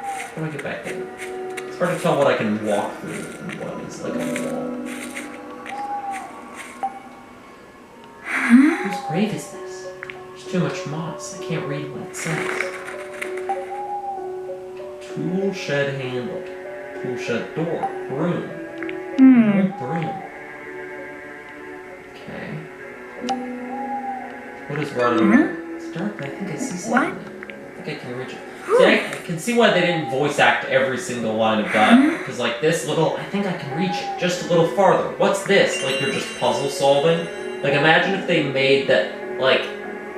[SPEAKER 1] How do I get back in? It's hard to tell what I can walk through and what is like a wall. Whose grave is this? There's too much moss. I can't read what it says. Tool shed handle. Tool shed door. Broom. Broom. Okay. What is running? It's dark, but I think I see something. What? I think I can reach it. See, I can see why they didn't voice act every single line of dialogue. Because, like, this little... I think I can reach it just a little farther. What's this? Like, you're just puzzle solving? Like, imagine if they made that, like,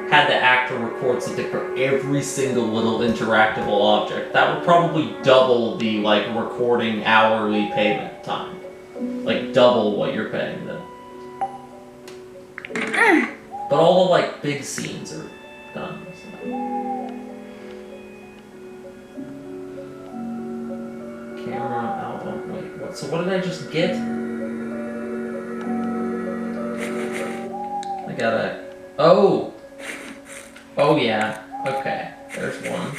[SPEAKER 1] had the actor record something for every single little interactable object. That would probably double the, like, recording hourly payment time. Like, double what you're paying them. But all the, like, big scenes are done. So. Camera, album, wait, what? So what did I just get? I gotta... Oh! Oh, yeah. Okay. There's one.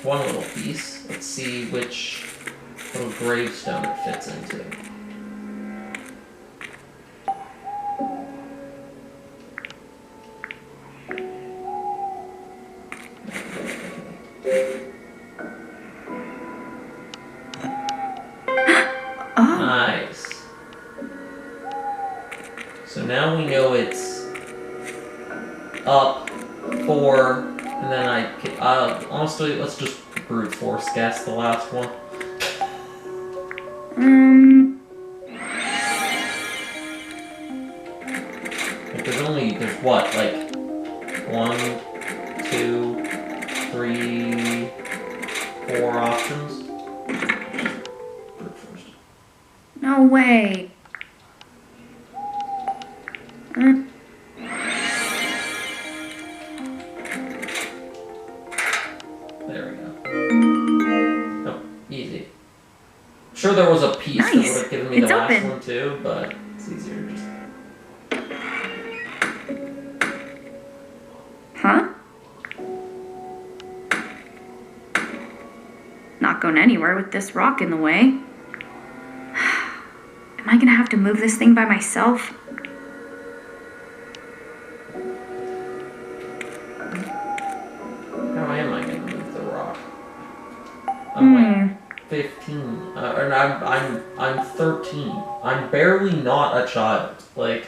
[SPEAKER 1] One little piece. Let's see which little gravestone it fits into. Nice. So now we know it's up 4, and then I can, honestly, let's just brute force guess the last one. Like there's what, like 1, 2, 3, 4 options? Brute force.
[SPEAKER 2] No way.
[SPEAKER 1] There we go. Oh, easy. Sure there was a piece that would have given me the last one too, but it's easier to just...
[SPEAKER 2] Huh? Not going anywhere with this rock in the way. Am I gonna have to move this thing by myself?
[SPEAKER 1] How am I gonna move the rock? I'm like 15, or I'm 13. I'm barely not a child. Like,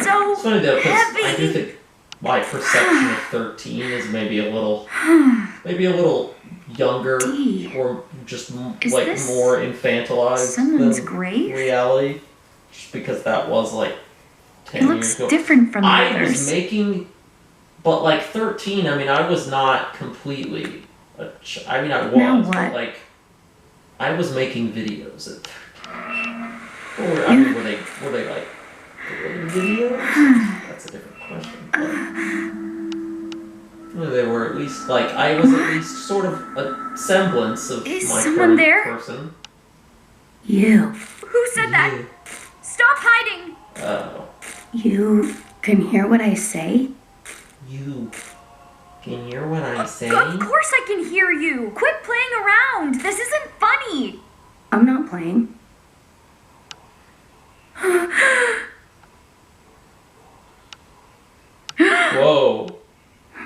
[SPEAKER 2] So
[SPEAKER 1] it's funny though, because
[SPEAKER 2] heavy.
[SPEAKER 1] I do think my perception of 13 is maybe a little younger, or just like more infantilized
[SPEAKER 2] someone's
[SPEAKER 1] than
[SPEAKER 2] grave?
[SPEAKER 1] reality. Just because that was like 10
[SPEAKER 2] It
[SPEAKER 1] years
[SPEAKER 2] looks
[SPEAKER 1] ago.
[SPEAKER 2] different from the
[SPEAKER 1] I
[SPEAKER 2] others.
[SPEAKER 1] was making But like 13, I mean, I was not completely. I mean, I was.
[SPEAKER 2] Now what?
[SPEAKER 1] But like, I was making videos at 13. Or I mean, were they like good videos? That's a different question. But they were at least like I was at least sort of a semblance of
[SPEAKER 2] Is
[SPEAKER 1] my
[SPEAKER 2] someone
[SPEAKER 1] current
[SPEAKER 2] there?
[SPEAKER 1] person.
[SPEAKER 2] You.
[SPEAKER 6] Who said that?
[SPEAKER 1] Yeah.
[SPEAKER 6] Stop hiding!
[SPEAKER 1] Oh,
[SPEAKER 2] You can hear what I say?
[SPEAKER 1] you can hear what I say?
[SPEAKER 6] Of course I can hear you! Quit playing around! This isn't funny!
[SPEAKER 2] I'm not playing.
[SPEAKER 1] Whoa.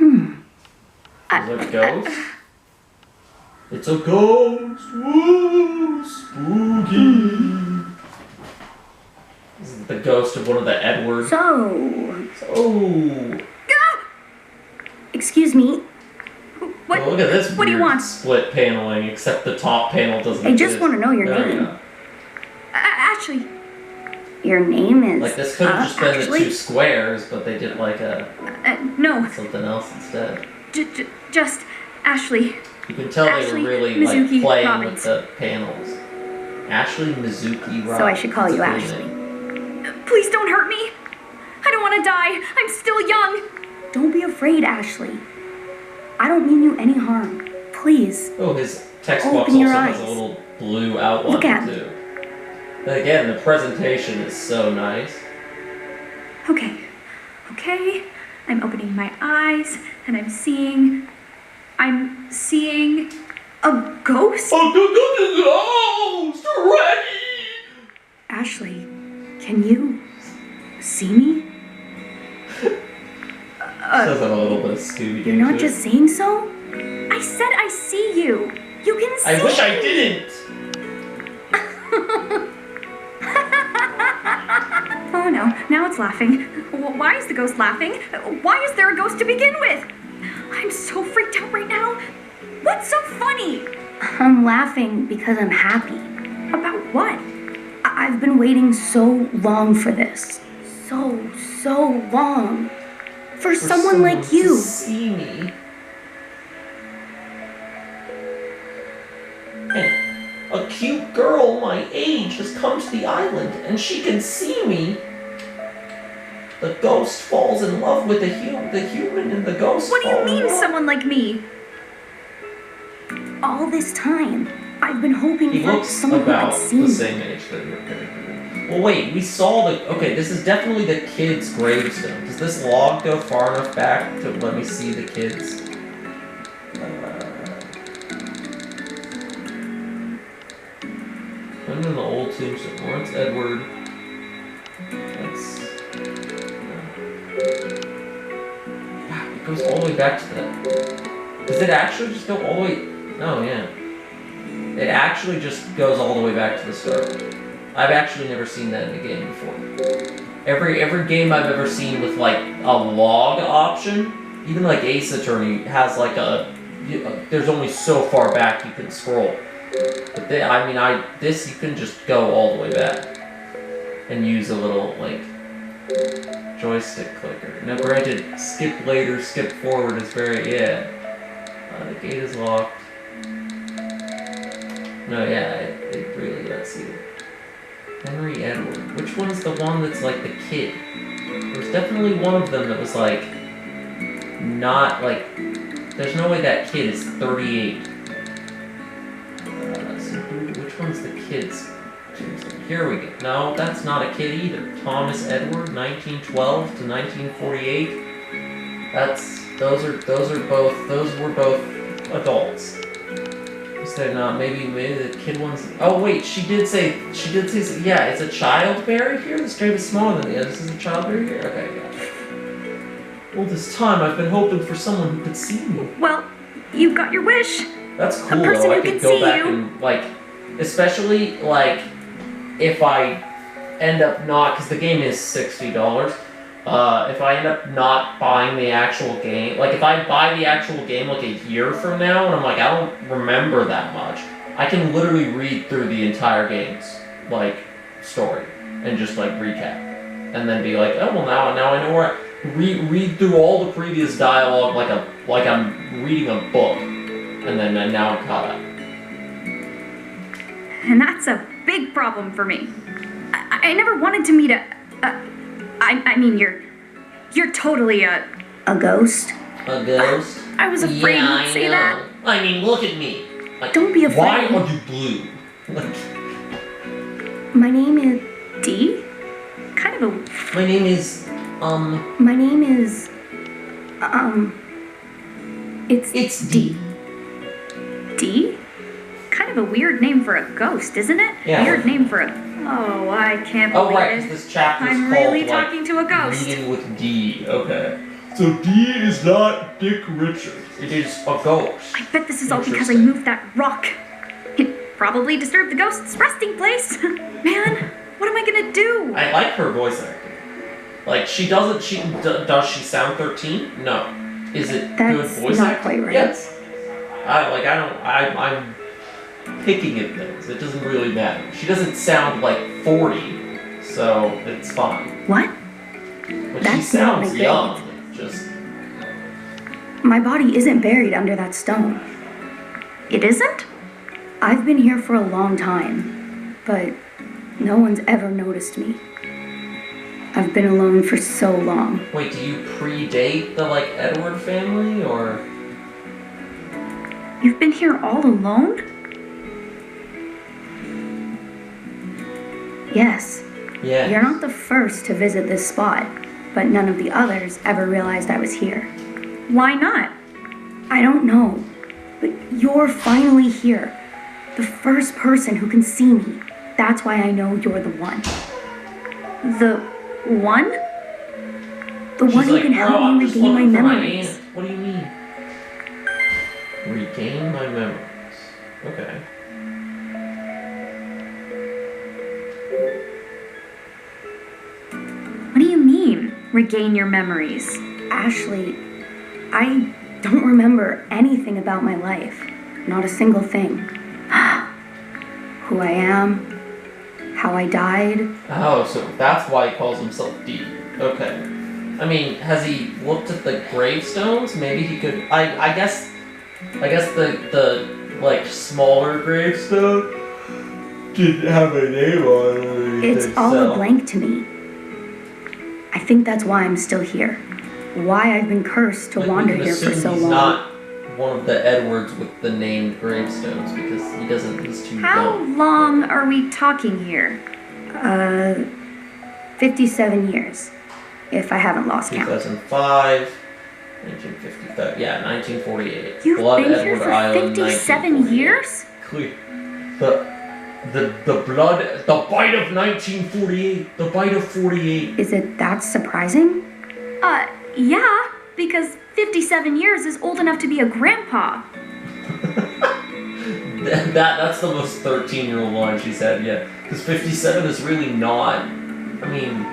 [SPEAKER 1] Is it a ghost? It's a ghost! Woo! Spooky! This is the ghost of one of the Edwards.
[SPEAKER 2] So,
[SPEAKER 1] Oh!
[SPEAKER 2] excuse me.
[SPEAKER 6] What?
[SPEAKER 1] Oh, look at this
[SPEAKER 6] What do you
[SPEAKER 1] weird
[SPEAKER 6] want?
[SPEAKER 1] split paneling, except the top panel doesn't
[SPEAKER 2] I just
[SPEAKER 1] exist.
[SPEAKER 2] want to know your
[SPEAKER 1] There we
[SPEAKER 2] name.
[SPEAKER 1] go.
[SPEAKER 6] Ashley,
[SPEAKER 2] Your name is.
[SPEAKER 1] Like, this could have just been the
[SPEAKER 2] Ashley?
[SPEAKER 1] two squares, but they did like
[SPEAKER 6] no,
[SPEAKER 1] something else instead.
[SPEAKER 6] just Ashley.
[SPEAKER 1] You can tell
[SPEAKER 6] Ashley
[SPEAKER 1] they were really
[SPEAKER 6] Mizuki
[SPEAKER 1] like playing
[SPEAKER 6] Robbins.
[SPEAKER 1] with the panels. Ashley Mizuki Robbins.
[SPEAKER 2] So I should call you
[SPEAKER 1] That's a cool
[SPEAKER 2] Ashley.
[SPEAKER 1] name.
[SPEAKER 6] Please don't hurt me. I don't want to die. I'm still young.
[SPEAKER 2] Don't be afraid, Ashley. I don't mean you any harm. Please.
[SPEAKER 1] Oh, his text box
[SPEAKER 2] Open
[SPEAKER 1] also
[SPEAKER 2] your
[SPEAKER 1] has a
[SPEAKER 2] eyes.
[SPEAKER 1] little blue outline
[SPEAKER 2] Look at me.
[SPEAKER 1] too. But again, the presentation is so nice.
[SPEAKER 6] Okay. I'm opening my eyes and I'm seeing a ghost.
[SPEAKER 1] Oh, ghost ready!
[SPEAKER 2] Ashley, can you see me?
[SPEAKER 1] Says I'm a little bit of Scooby-Doo.
[SPEAKER 2] You're not
[SPEAKER 1] too.
[SPEAKER 2] just saying so?
[SPEAKER 6] I said I see you. You can see.
[SPEAKER 1] I wish I didn't.
[SPEAKER 6] Oh no, now it's laughing. Why is the ghost laughing? Why is there a ghost to begin with? I'm so freaked out right now. What's so funny?
[SPEAKER 2] I'm laughing because I'm happy.
[SPEAKER 6] About what?
[SPEAKER 2] I've been waiting so long for this. So long. For someone like
[SPEAKER 1] to
[SPEAKER 2] you.
[SPEAKER 1] see me. And a cute girl my age has come to the island, and she can see me. The ghost falls in love with the human, and the ghost.
[SPEAKER 6] What do you
[SPEAKER 1] fall in
[SPEAKER 6] mean,
[SPEAKER 1] love.
[SPEAKER 6] someone like me?
[SPEAKER 2] All this time, I've been hoping
[SPEAKER 1] He
[SPEAKER 2] for
[SPEAKER 1] looks
[SPEAKER 2] someone who
[SPEAKER 1] about
[SPEAKER 2] could see
[SPEAKER 1] the
[SPEAKER 2] me.
[SPEAKER 1] same age that your character is. Well, wait, we saw the. Okay, this is definitely the kid's gravestone. Does this log go far enough back to let me see the kids? I'm in the old tombstone. Lawrence Edward. That's. Wow, it goes all the way back to the. Does it actually just go all the way? Oh, yeah. It actually just goes all the way back to the start. I've actually never seen that in a game before. Every game I've ever seen with like a log option, even like Ace Attorney has like there's only so far back you can scroll. But this you can just go all the way back and use a little like joystick clicker. Now granted, skip later, skip forward is very the gate is locked. No, yeah, it really lets you. Henry Edward. Which one's the one that's like the kid? There's definitely one of them that was like not like. There's no way that kid is 38. Which one's the kid's? Here we go. No, that's not a kid either. Thomas Edward, 1912 to 1948. Those were both adults. Is there not? Maybe the kid one's. Oh wait, she did say. Yeah, it's a child buried here. This grave is smaller than the others. Is a child buried here? Okay, yeah. All this time, I've been hoping for someone who could see me.
[SPEAKER 6] Well, you got your wish.
[SPEAKER 1] That's cool
[SPEAKER 6] person
[SPEAKER 1] though. I
[SPEAKER 6] who
[SPEAKER 1] could
[SPEAKER 6] can
[SPEAKER 1] go
[SPEAKER 6] see
[SPEAKER 1] back
[SPEAKER 6] you.
[SPEAKER 1] and like, especially like, if I end up not, because the game is $60. If I end up not buying the actual game, like if I buy the actual game like a year from now, and I'm like, I don't remember that much, I can literally read through the entire game's like story and just like recap, and then be like, oh well, now I know where. read through all the previous dialogue like I'm reading a book, and then now I'm caught up.
[SPEAKER 6] And that's a big problem for me. I never wanted to meet I mean, you're totally a
[SPEAKER 2] ghost?
[SPEAKER 1] A ghost?
[SPEAKER 6] I was afraid
[SPEAKER 1] yeah,
[SPEAKER 6] you'd say that.
[SPEAKER 1] I mean, look at me. Like,
[SPEAKER 2] Don't be
[SPEAKER 1] why
[SPEAKER 2] afraid.
[SPEAKER 1] are you blue? Like,
[SPEAKER 2] My name is...
[SPEAKER 6] D? Kind of a...
[SPEAKER 1] my name is
[SPEAKER 2] My name is...
[SPEAKER 1] It's D.
[SPEAKER 6] D? Kind of a weird name for a ghost, isn't it?
[SPEAKER 1] Yeah.
[SPEAKER 6] Weird name for a... Oh, I can't believe
[SPEAKER 1] Oh right,
[SPEAKER 6] it.
[SPEAKER 1] 'cause this chapter's
[SPEAKER 6] I'm
[SPEAKER 1] called
[SPEAKER 6] really
[SPEAKER 1] like
[SPEAKER 6] talking to a ghost.
[SPEAKER 1] Reading with D. Okay. So D is not Dick Richards. It is a ghost.
[SPEAKER 6] I bet this is all because I
[SPEAKER 1] Interesting.
[SPEAKER 6] moved that rock. It probably disturbed the ghost's resting place. Man, what am I gonna do?
[SPEAKER 1] I like her voice acting. Like she doesn't. Does she sound 13? No. Is it
[SPEAKER 2] That's
[SPEAKER 1] good voice
[SPEAKER 2] not
[SPEAKER 1] acting?
[SPEAKER 2] quite right.
[SPEAKER 1] Yes. I'm picking at things. It doesn't really matter. She doesn't sound like 40, so it's fine.
[SPEAKER 2] What?
[SPEAKER 1] But she
[SPEAKER 2] That's not
[SPEAKER 1] sounds
[SPEAKER 2] my
[SPEAKER 1] young. Just
[SPEAKER 2] My body isn't buried under that stone.
[SPEAKER 6] It isn't?
[SPEAKER 2] I've been here for a long time, but no one's ever noticed me. I've been alone for so long.
[SPEAKER 1] wait. Do you predate the like Edward family or?
[SPEAKER 6] You've been here all alone?
[SPEAKER 2] Yes,
[SPEAKER 1] Yeah.
[SPEAKER 2] you're not the first to visit this spot, but none of the others ever realized I was here.
[SPEAKER 6] Why not?
[SPEAKER 2] I don't know, but you're finally here. The first person who can see me. That's why I know you're the one.
[SPEAKER 6] The one?
[SPEAKER 2] The one
[SPEAKER 1] She's
[SPEAKER 2] who
[SPEAKER 1] like,
[SPEAKER 2] can
[SPEAKER 1] "Bro,
[SPEAKER 2] help
[SPEAKER 1] I'm
[SPEAKER 2] me
[SPEAKER 1] just
[SPEAKER 2] regain my
[SPEAKER 1] looking for my
[SPEAKER 2] memories.
[SPEAKER 1] aunt." What do you mean? Regain my memories. Okay.
[SPEAKER 6] What do you mean, regain your memories?
[SPEAKER 2] Ashley, I don't remember anything about my life. Not a single thing. Who I am, how I died.
[SPEAKER 1] Oh, so that's why he calls himself D. Okay. I mean, has he looked at the gravestones? Maybe he could. I guess the like smaller gravestone didn't have a name on it or anything.
[SPEAKER 2] It's all
[SPEAKER 1] so.
[SPEAKER 2] a blank to me. I think that's why I'm still here. Why I've been cursed to
[SPEAKER 1] Like, we
[SPEAKER 2] wander
[SPEAKER 1] can
[SPEAKER 2] here for
[SPEAKER 1] assume
[SPEAKER 2] so
[SPEAKER 1] he's
[SPEAKER 2] long.
[SPEAKER 1] not one of the Edwards with the named gravestones because he doesn't. He's too
[SPEAKER 6] How
[SPEAKER 1] young.
[SPEAKER 6] long are we talking here?
[SPEAKER 2] 57 years, if I haven't lost count.
[SPEAKER 1] 2005, 1955. Yeah, 1948.
[SPEAKER 6] You've
[SPEAKER 1] Blood
[SPEAKER 6] been
[SPEAKER 1] Edward
[SPEAKER 6] here for
[SPEAKER 1] Island,
[SPEAKER 6] 57
[SPEAKER 1] 1948.
[SPEAKER 6] years?
[SPEAKER 1] Clear. The blood, the bite of 1948, the bite of 48.
[SPEAKER 2] Is it that surprising?
[SPEAKER 6] Yeah, because 57 years is old enough to be a grandpa.
[SPEAKER 1] That's the most 13-year-old line she said, yeah. Because 57 is really not, I mean,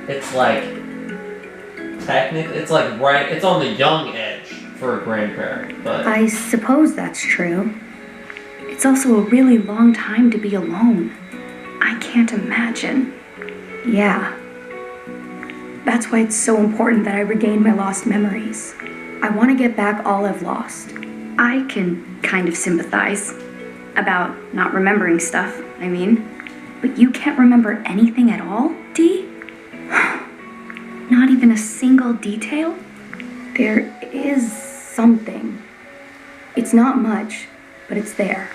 [SPEAKER 1] it's like, technically, it's like right, it's on the young edge for a grandparent, but
[SPEAKER 2] I suppose that's true. It's also a really long time to be alone. I can't imagine. Yeah. That's why it's so important that I regain my lost memories. I want to get back all I've lost.
[SPEAKER 6] I can kind of sympathize about not remembering stuff, I mean.
[SPEAKER 2] But you can't remember anything at all, Dee?
[SPEAKER 6] Not even a single detail?
[SPEAKER 2] There is something. It's not much, but it's there.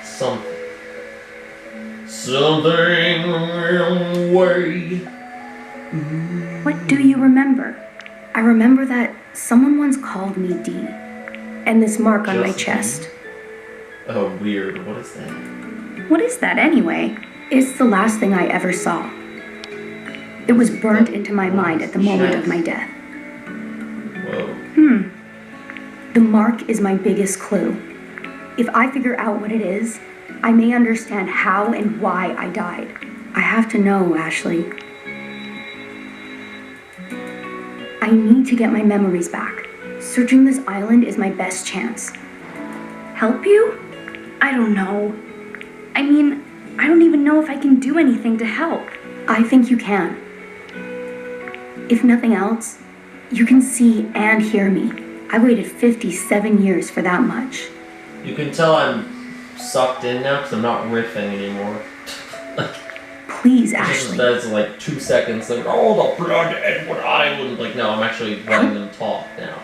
[SPEAKER 1] something. Something way.
[SPEAKER 2] What do you remember? I remember that someone once called me Dee, and this mark on my
[SPEAKER 1] Just
[SPEAKER 2] chest.
[SPEAKER 1] Oh, weird. What is that?
[SPEAKER 2] What is that anyway? It's the last thing I ever saw. It was burnt into my mind at the moment of my death.
[SPEAKER 1] Whoa.
[SPEAKER 2] The mark is my biggest clue. If I figure out what it is, I may understand how and why I died. I have to know, Ashley. I need to get my memories back. Searching this island is my best chance.
[SPEAKER 6] Help you? I don't know. I mean, I don't even know if I can do anything to help.
[SPEAKER 2] I think you can. If nothing else, you can see and hear me. I waited 57 years for that much.
[SPEAKER 1] You can tell I'm sucked in now because I'm not riffing anymore.
[SPEAKER 2] Please, Ashley.
[SPEAKER 1] That's like 2 seconds. Like, oh, the blood Edward Island. Like, no, I'm actually letting them talk now.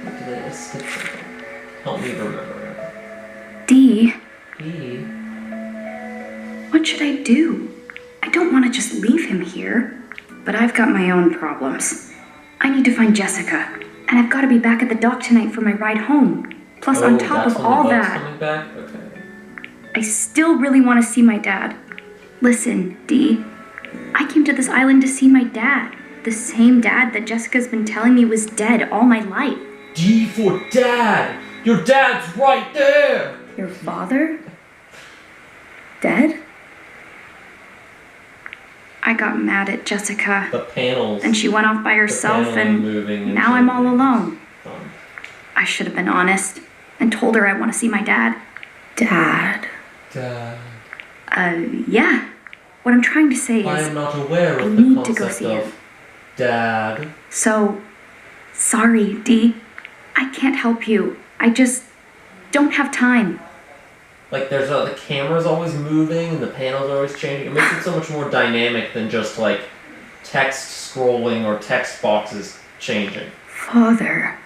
[SPEAKER 1] What did I skip something? Help me remember.
[SPEAKER 2] Dee,
[SPEAKER 1] E.
[SPEAKER 2] what should I do? I don't want to just leave him here, but I've got my own problems. I need to find Jessica, and I've got to be back at the dock tonight for my ride home. Plus, on top of all that,
[SPEAKER 1] Coming back? Okay.
[SPEAKER 2] I still really want to see my dad. Listen, Dee, I came to this island to see my dad. The same dad that Jessica's been telling me was dead all my life.
[SPEAKER 1] D for dad! Your dad's right there!
[SPEAKER 2] Your father? Dead? I got mad at Jessica.
[SPEAKER 1] The panels.
[SPEAKER 2] And she went off by herself, and now I'm all alone. I should have been honest and told her I want to see my dad. Dad? Yeah. What I'm trying to say is,
[SPEAKER 1] I am not aware
[SPEAKER 2] I
[SPEAKER 1] of the
[SPEAKER 2] need to go
[SPEAKER 1] concept
[SPEAKER 2] see him.
[SPEAKER 1] of dad.
[SPEAKER 2] So, sorry, Dee. I can't help you. I just don't have time.
[SPEAKER 1] Like, there's the camera's always moving and the panels are always changing. It makes it so much more dynamic than just like text scrolling or text boxes changing.
[SPEAKER 2] Father.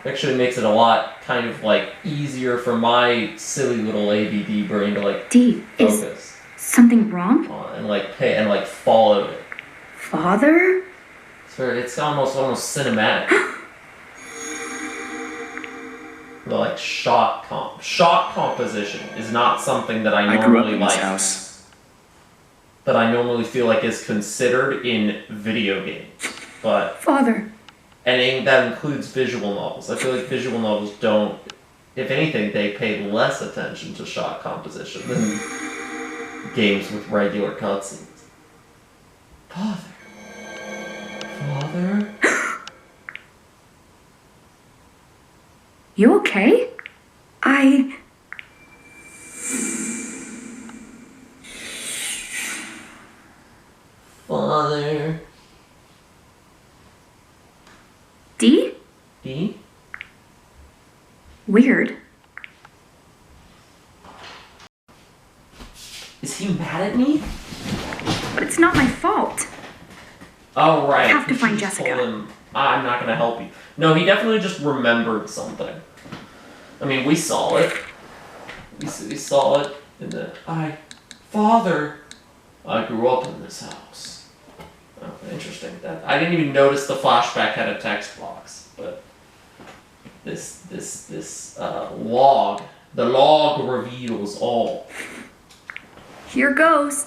[SPEAKER 1] Actually makes it a lot kind of like easier for my silly little ADD brain to like
[SPEAKER 2] Dee, is
[SPEAKER 1] focus
[SPEAKER 2] something wrong?
[SPEAKER 1] on and like pay and like follow it.
[SPEAKER 2] Father?
[SPEAKER 1] It's almost cinematic. The like shot composition is not something that I
[SPEAKER 3] I grew up
[SPEAKER 1] normally
[SPEAKER 3] in this
[SPEAKER 1] like.
[SPEAKER 3] house.
[SPEAKER 1] That I normally feel like is considered in video games, but.
[SPEAKER 2] Father.
[SPEAKER 1] And that includes visual novels. I feel like visual novels don't, if anything, they pay less attention to shot composition than games with regular cutscenes. Father.
[SPEAKER 2] You okay?
[SPEAKER 1] Father.
[SPEAKER 2] Dee?
[SPEAKER 1] Dee?
[SPEAKER 2] Weird.
[SPEAKER 1] Is he mad at me?
[SPEAKER 2] But it's not my fault.
[SPEAKER 1] Oh, right.
[SPEAKER 2] I have to
[SPEAKER 1] She
[SPEAKER 2] find
[SPEAKER 1] just
[SPEAKER 2] Jessica.
[SPEAKER 1] told him, I'm not gonna help you. No, he definitely just remembered something. I mean, we saw it. We saw it in the... Father, I grew up in this house. Oh, interesting. I didn't even notice the flashback had a text box, but this log, the log reveals all.
[SPEAKER 2] Here goes.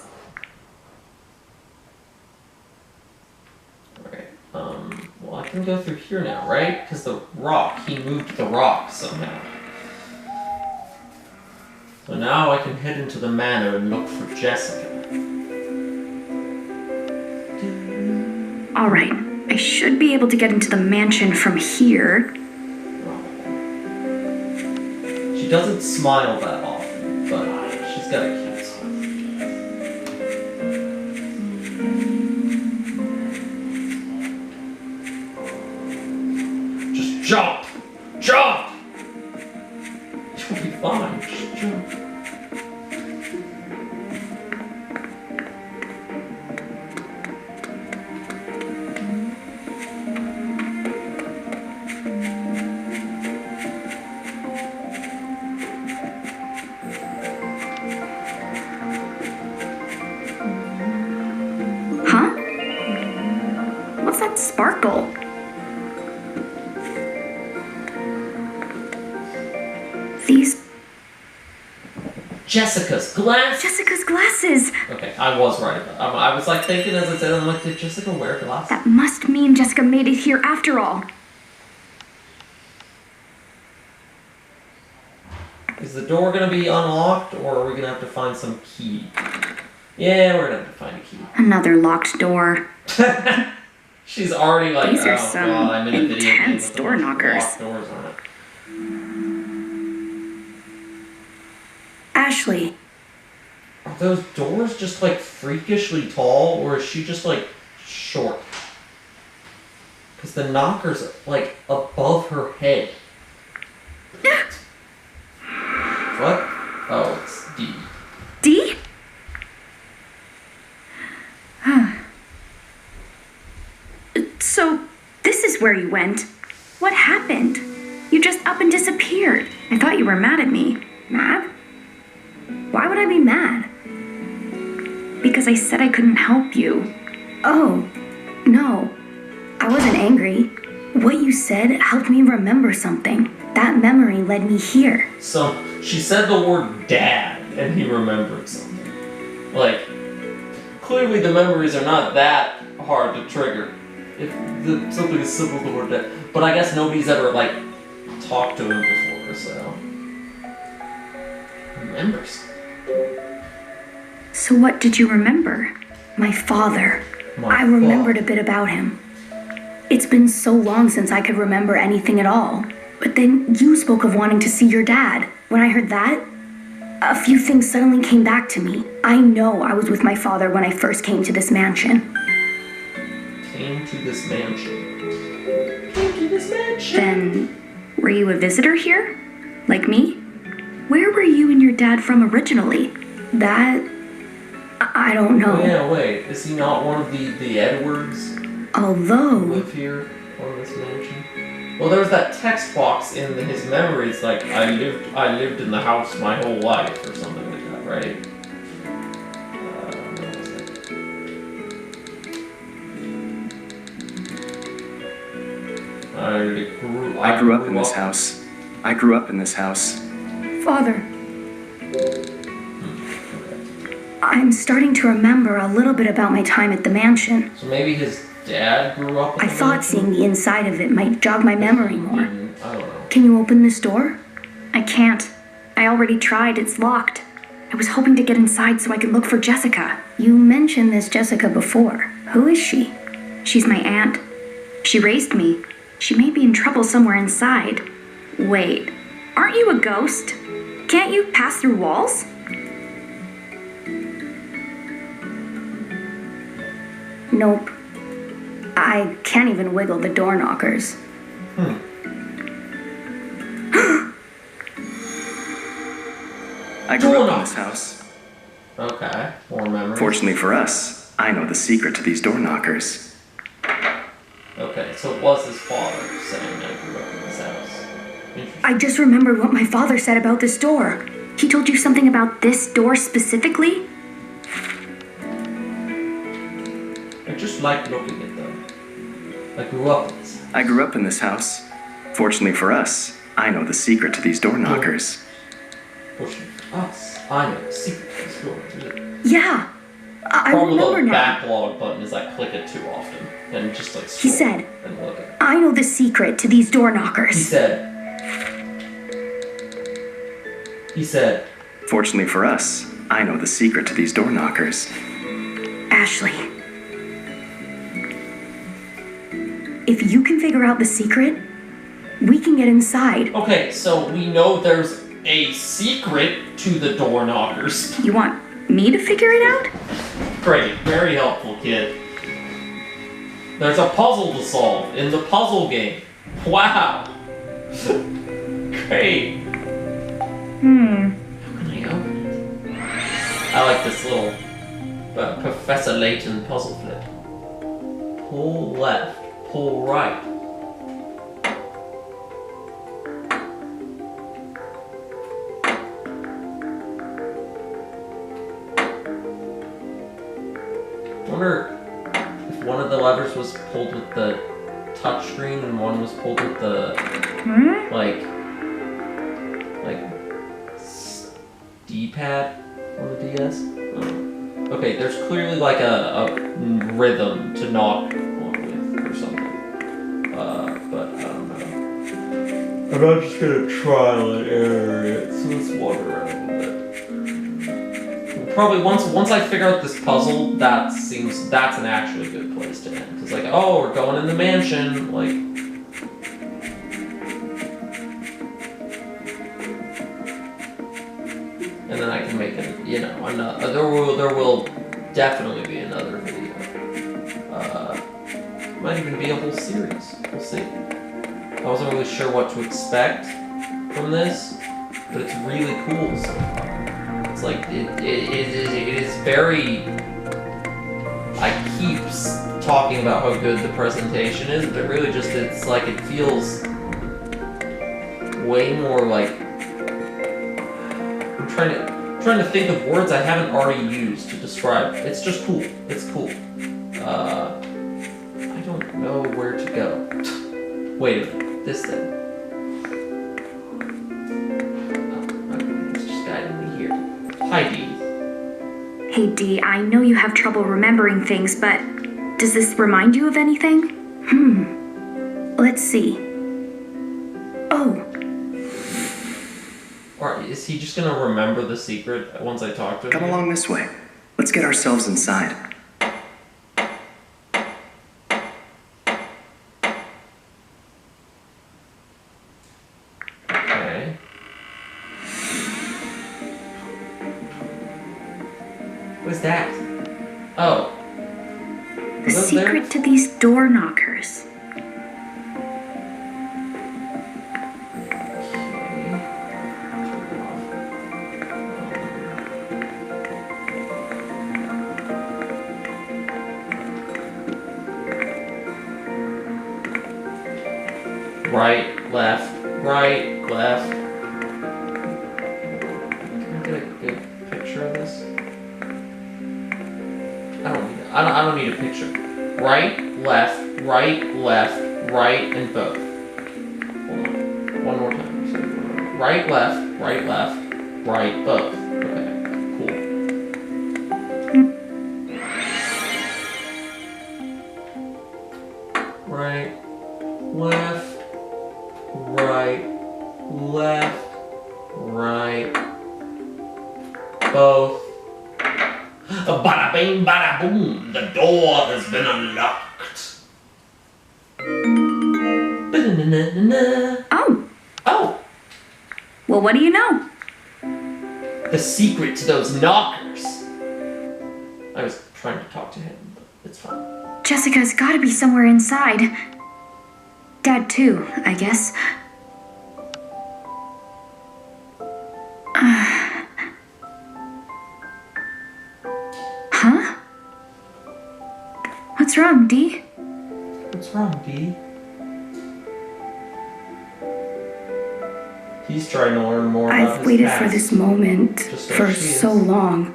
[SPEAKER 1] Alright, well I can go through here now, right? Because the rock, he moved the rock somehow. So now I can head into the manor and look for Jessica.
[SPEAKER 2] All right. I should be able to get into the mansion from here.
[SPEAKER 1] She doesn't smile that often, but she's got a cute smile. Just jump! Jump! You'll be fine. Just jump.
[SPEAKER 2] Huh? What's that sparkle? These
[SPEAKER 1] Jessica's glass.
[SPEAKER 2] Jessica's glasses.
[SPEAKER 1] Okay, I was right. I was like thinking as I said, I'm like, did Jessica wear glasses?
[SPEAKER 2] That must mean Jessica made it here after all.
[SPEAKER 1] Is the door gonna be unlocked, or are we gonna have to find some key? Yeah, we're gonna have to find a key.
[SPEAKER 2] Another locked door.
[SPEAKER 1] She's already like,
[SPEAKER 2] These are
[SPEAKER 1] oh
[SPEAKER 2] some
[SPEAKER 1] god, I'm in a video game
[SPEAKER 2] intense
[SPEAKER 1] with a
[SPEAKER 2] door
[SPEAKER 1] bunch of
[SPEAKER 2] knockers.
[SPEAKER 1] locked doors on it.
[SPEAKER 2] Ashley,
[SPEAKER 1] Are those doors just like freakishly tall, or is she just like short? the knocker's like above her head. What? Oh, it's D.
[SPEAKER 6] D? So, this is where you went. What happened? You just up and disappeared. I thought you were mad at me. Mad? Why would I be mad? Because I said I couldn't help you. Oh, no. I wasn't angry. What you said helped me remember something. That memory led me here.
[SPEAKER 1] So, she said the word dad, and he remembered something. Like, clearly the memories are not that hard to trigger. If something as simple as the word dad. But I guess nobody's ever, like, talked to him before, so... Remembers.
[SPEAKER 6] So what did you remember? My father. I remembered a bit about him. It's been so long since I could remember anything at all. But then you spoke of wanting to see your dad. When I heard that, a few things suddenly came back to me. I know I was with my father when I first came to this mansion.
[SPEAKER 1] Came to this mansion. Came to this mansion.
[SPEAKER 6] Then, were you a visitor here? Like me? Where were you and your dad from originally? That... I don't know.
[SPEAKER 1] Oh yeah, wait. Is he not one of the Edwards who
[SPEAKER 6] Although...
[SPEAKER 1] live here on this mansion? Well, there was that text box in his memories, like, I lived in the house my whole life, or something like that, right? What was it?
[SPEAKER 7] I grew up in this house. I grew up in this house.
[SPEAKER 6] Father. I'm starting to remember a little bit about my time at the mansion.
[SPEAKER 1] So maybe his dad grew up in
[SPEAKER 6] I
[SPEAKER 1] the
[SPEAKER 6] thought
[SPEAKER 1] mansion?
[SPEAKER 6] seeing the inside of it might jog my memory more.
[SPEAKER 1] I don't know.
[SPEAKER 6] Can you open this door? I can't. I already tried. It's locked. I was hoping to get inside so I could look for Jessica. You mentioned this Jessica before. Who is she? She's my aunt. She raised me. She may be in trouble somewhere inside. Wait, aren't you a ghost? Can't you pass through walls? Nope. I can't even wiggle the door knockers.
[SPEAKER 7] I grew up in this house.
[SPEAKER 1] Okay, more memories.
[SPEAKER 7] Fortunately for us, I know the secret to these door knockers.
[SPEAKER 1] Okay, so it was his father saying I grew up in this house. Interesting.
[SPEAKER 6] I just remembered what my father said about this door. He told you something about this door specifically?
[SPEAKER 1] I just like looking at them. I grew up in this house.
[SPEAKER 7] I grew up in this house. Fortunately for us, I know the secret to these door knockers.
[SPEAKER 1] Fortunately for us, I know the secret to this door.
[SPEAKER 6] Yeah, I
[SPEAKER 1] Problem with
[SPEAKER 6] remember
[SPEAKER 1] the
[SPEAKER 6] now.
[SPEAKER 1] backlog button is I click it too often. And just like
[SPEAKER 6] He
[SPEAKER 1] scroll
[SPEAKER 6] said,
[SPEAKER 1] and look at it.
[SPEAKER 6] I know the secret to these door
[SPEAKER 1] He
[SPEAKER 6] knockers.
[SPEAKER 1] said,
[SPEAKER 7] Fortunately for us, I know the secret to these door knockers.
[SPEAKER 6] Ashley. If you can figure out the secret, we can get inside.
[SPEAKER 1] okay, so we know there's a secret to the door knockers.
[SPEAKER 6] You want me to figure it out?
[SPEAKER 1] Great, very helpful, kid. There's a puzzle to solve in the puzzle game. Wow. Great. How can I open it? I like this little Professor Layton puzzle flip. Pull left, pull right. I wonder if one of the levers was pulled with the touchscreen and one was pulled with the like D-pad on the DS. Okay, there's clearly like a rhythm to knock on with or something. But I don't know. I'm not just gonna trial and error it, so let's wander around a little bit. Probably once I figure out this puzzle, that's an actually good place to end. It's like, oh, we're going in the mansion, like. And then I can make it, another, there will definitely be another video. Might even be a whole series. We'll see. I wasn't really sure what to expect from this, but it's really cool so far. It's like, it is very... I keep talking about how good the presentation is, but really just, it's like, it feels way more like... I'm trying to think of words I haven't already used to describe. It's just cool. It's cool. I don't know where to go. Wait a minute. This thing. Oh, it's just guiding me here. Hi, Dee.
[SPEAKER 6] Hey Dee, I know you have trouble remembering things, but does this remind you of anything? Let's see. Oh,
[SPEAKER 1] Or is he just gonna remember the secret once I talk to him?
[SPEAKER 7] Come along this way. Let's get ourselves inside.
[SPEAKER 1] Okay. What's that? Oh.
[SPEAKER 6] the
[SPEAKER 1] Was that there?
[SPEAKER 6] secret to these door knockers.
[SPEAKER 1] Right, left, right, left. Can I get a good picture of this? I don't need a picture. Right, left, and both. Hold on. One more time. So, right, left, right, both. Okay, cool. Right, left, right, both.
[SPEAKER 5] Bada bing, bada boom. The door has been unlocked.
[SPEAKER 1] Ba-na-na-na-na.
[SPEAKER 6] Oh, well, what do you know?
[SPEAKER 1] The secret to those knockers. I was trying to talk to him, but it's fine.
[SPEAKER 6] Jessica's gotta be somewhere inside. Dad, too, I guess. Huh? What's wrong, Dee?
[SPEAKER 1] What's wrong, Dee? He's trying to learn more about
[SPEAKER 4] I've
[SPEAKER 1] his
[SPEAKER 4] waited
[SPEAKER 1] past.
[SPEAKER 4] for this moment
[SPEAKER 1] Just like
[SPEAKER 4] for
[SPEAKER 1] she is.
[SPEAKER 4] so long.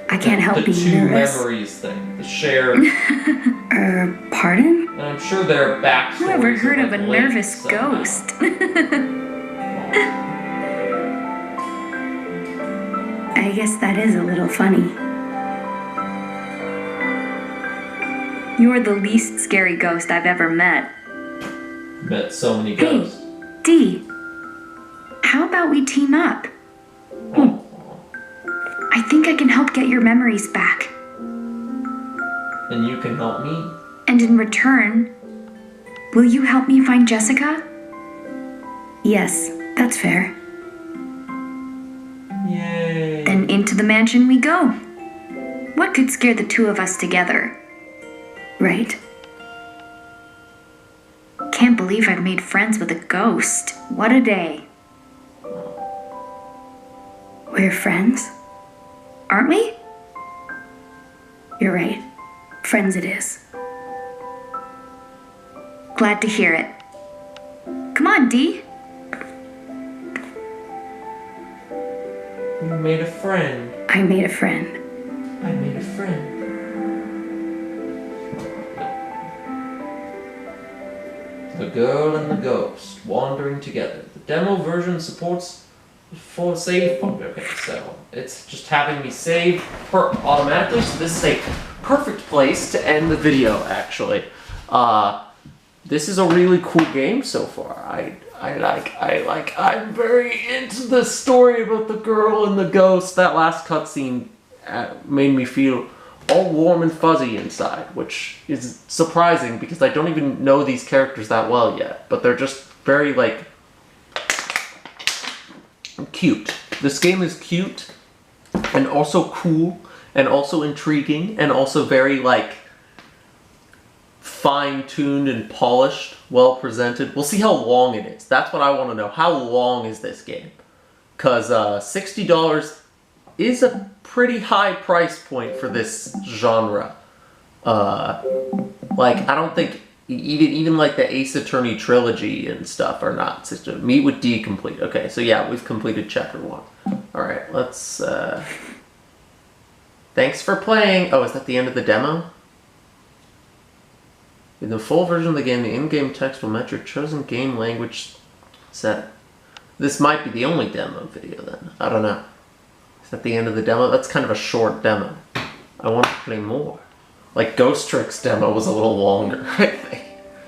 [SPEAKER 4] I can't help
[SPEAKER 1] the
[SPEAKER 4] being
[SPEAKER 1] two
[SPEAKER 4] nervous.
[SPEAKER 1] memories thing, the shared,
[SPEAKER 4] Pardon?
[SPEAKER 1] and I'm sure their backstories.
[SPEAKER 6] Who ever heard
[SPEAKER 1] are,
[SPEAKER 6] of a
[SPEAKER 1] like, linked
[SPEAKER 6] nervous
[SPEAKER 1] somehow.
[SPEAKER 6] ghost?
[SPEAKER 4] I guess that is a little funny.
[SPEAKER 6] You're the least scary ghost I've ever met.
[SPEAKER 1] Met so many
[SPEAKER 6] Hey.
[SPEAKER 1] ghosts.
[SPEAKER 6] Dee, how about we team up?
[SPEAKER 1] Oh.
[SPEAKER 6] I think I can help get your memories back.
[SPEAKER 1] And you can help me.
[SPEAKER 6] And in return, will you help me find Jessica?
[SPEAKER 4] Yes, that's fair.
[SPEAKER 1] Yay.
[SPEAKER 6] Then into the mansion we go. What could scare the two of us together?
[SPEAKER 4] Right.
[SPEAKER 6] Can't believe I've made friends with a ghost. What a day.
[SPEAKER 4] We're friends?
[SPEAKER 6] Aren't we?
[SPEAKER 4] You're right. Friends it is.
[SPEAKER 6] Glad to hear it. Come on, Dee.
[SPEAKER 1] You made a friend.
[SPEAKER 4] I made a friend.
[SPEAKER 1] I made a friend. The girl and the ghost wandering together. The demo version supports for save. Okay, so it's just having me save automatically. So this is a perfect place to end the video. Actually, this is a really cool game so far. I'm very into the story about the girl and the ghost. That last cutscene made me feel all warm and fuzzy inside, which is surprising because I don't even know these characters that well yet, but they're just very, like, cute. This game is cute and also cool, and also intriguing, and also very, like, fine-tuned and polished, well-presented. We'll see how long it is. That's what I want to know. How long is this game? Because $60 is a pretty high price point for this genre. Like, I don't think even like the Ace Attorney trilogy and stuff are not. Meet with D complete. Okay, so yeah, we've completed chapter 1. Alright, let's, thanks for playing. Oh, is that the end of the demo? In the full version of the game, the in-game text will match your chosen game language set. This might be the only demo video then. I don't know. Is that the end of the demo? That's kind of a short demo. I want to play more. Like Ghost Trick's demo was a little longer, I think.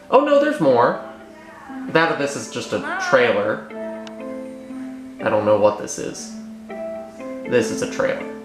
[SPEAKER 1] Oh no, there's more. That or this is just a trailer. I don't know what this is. This is a trailer.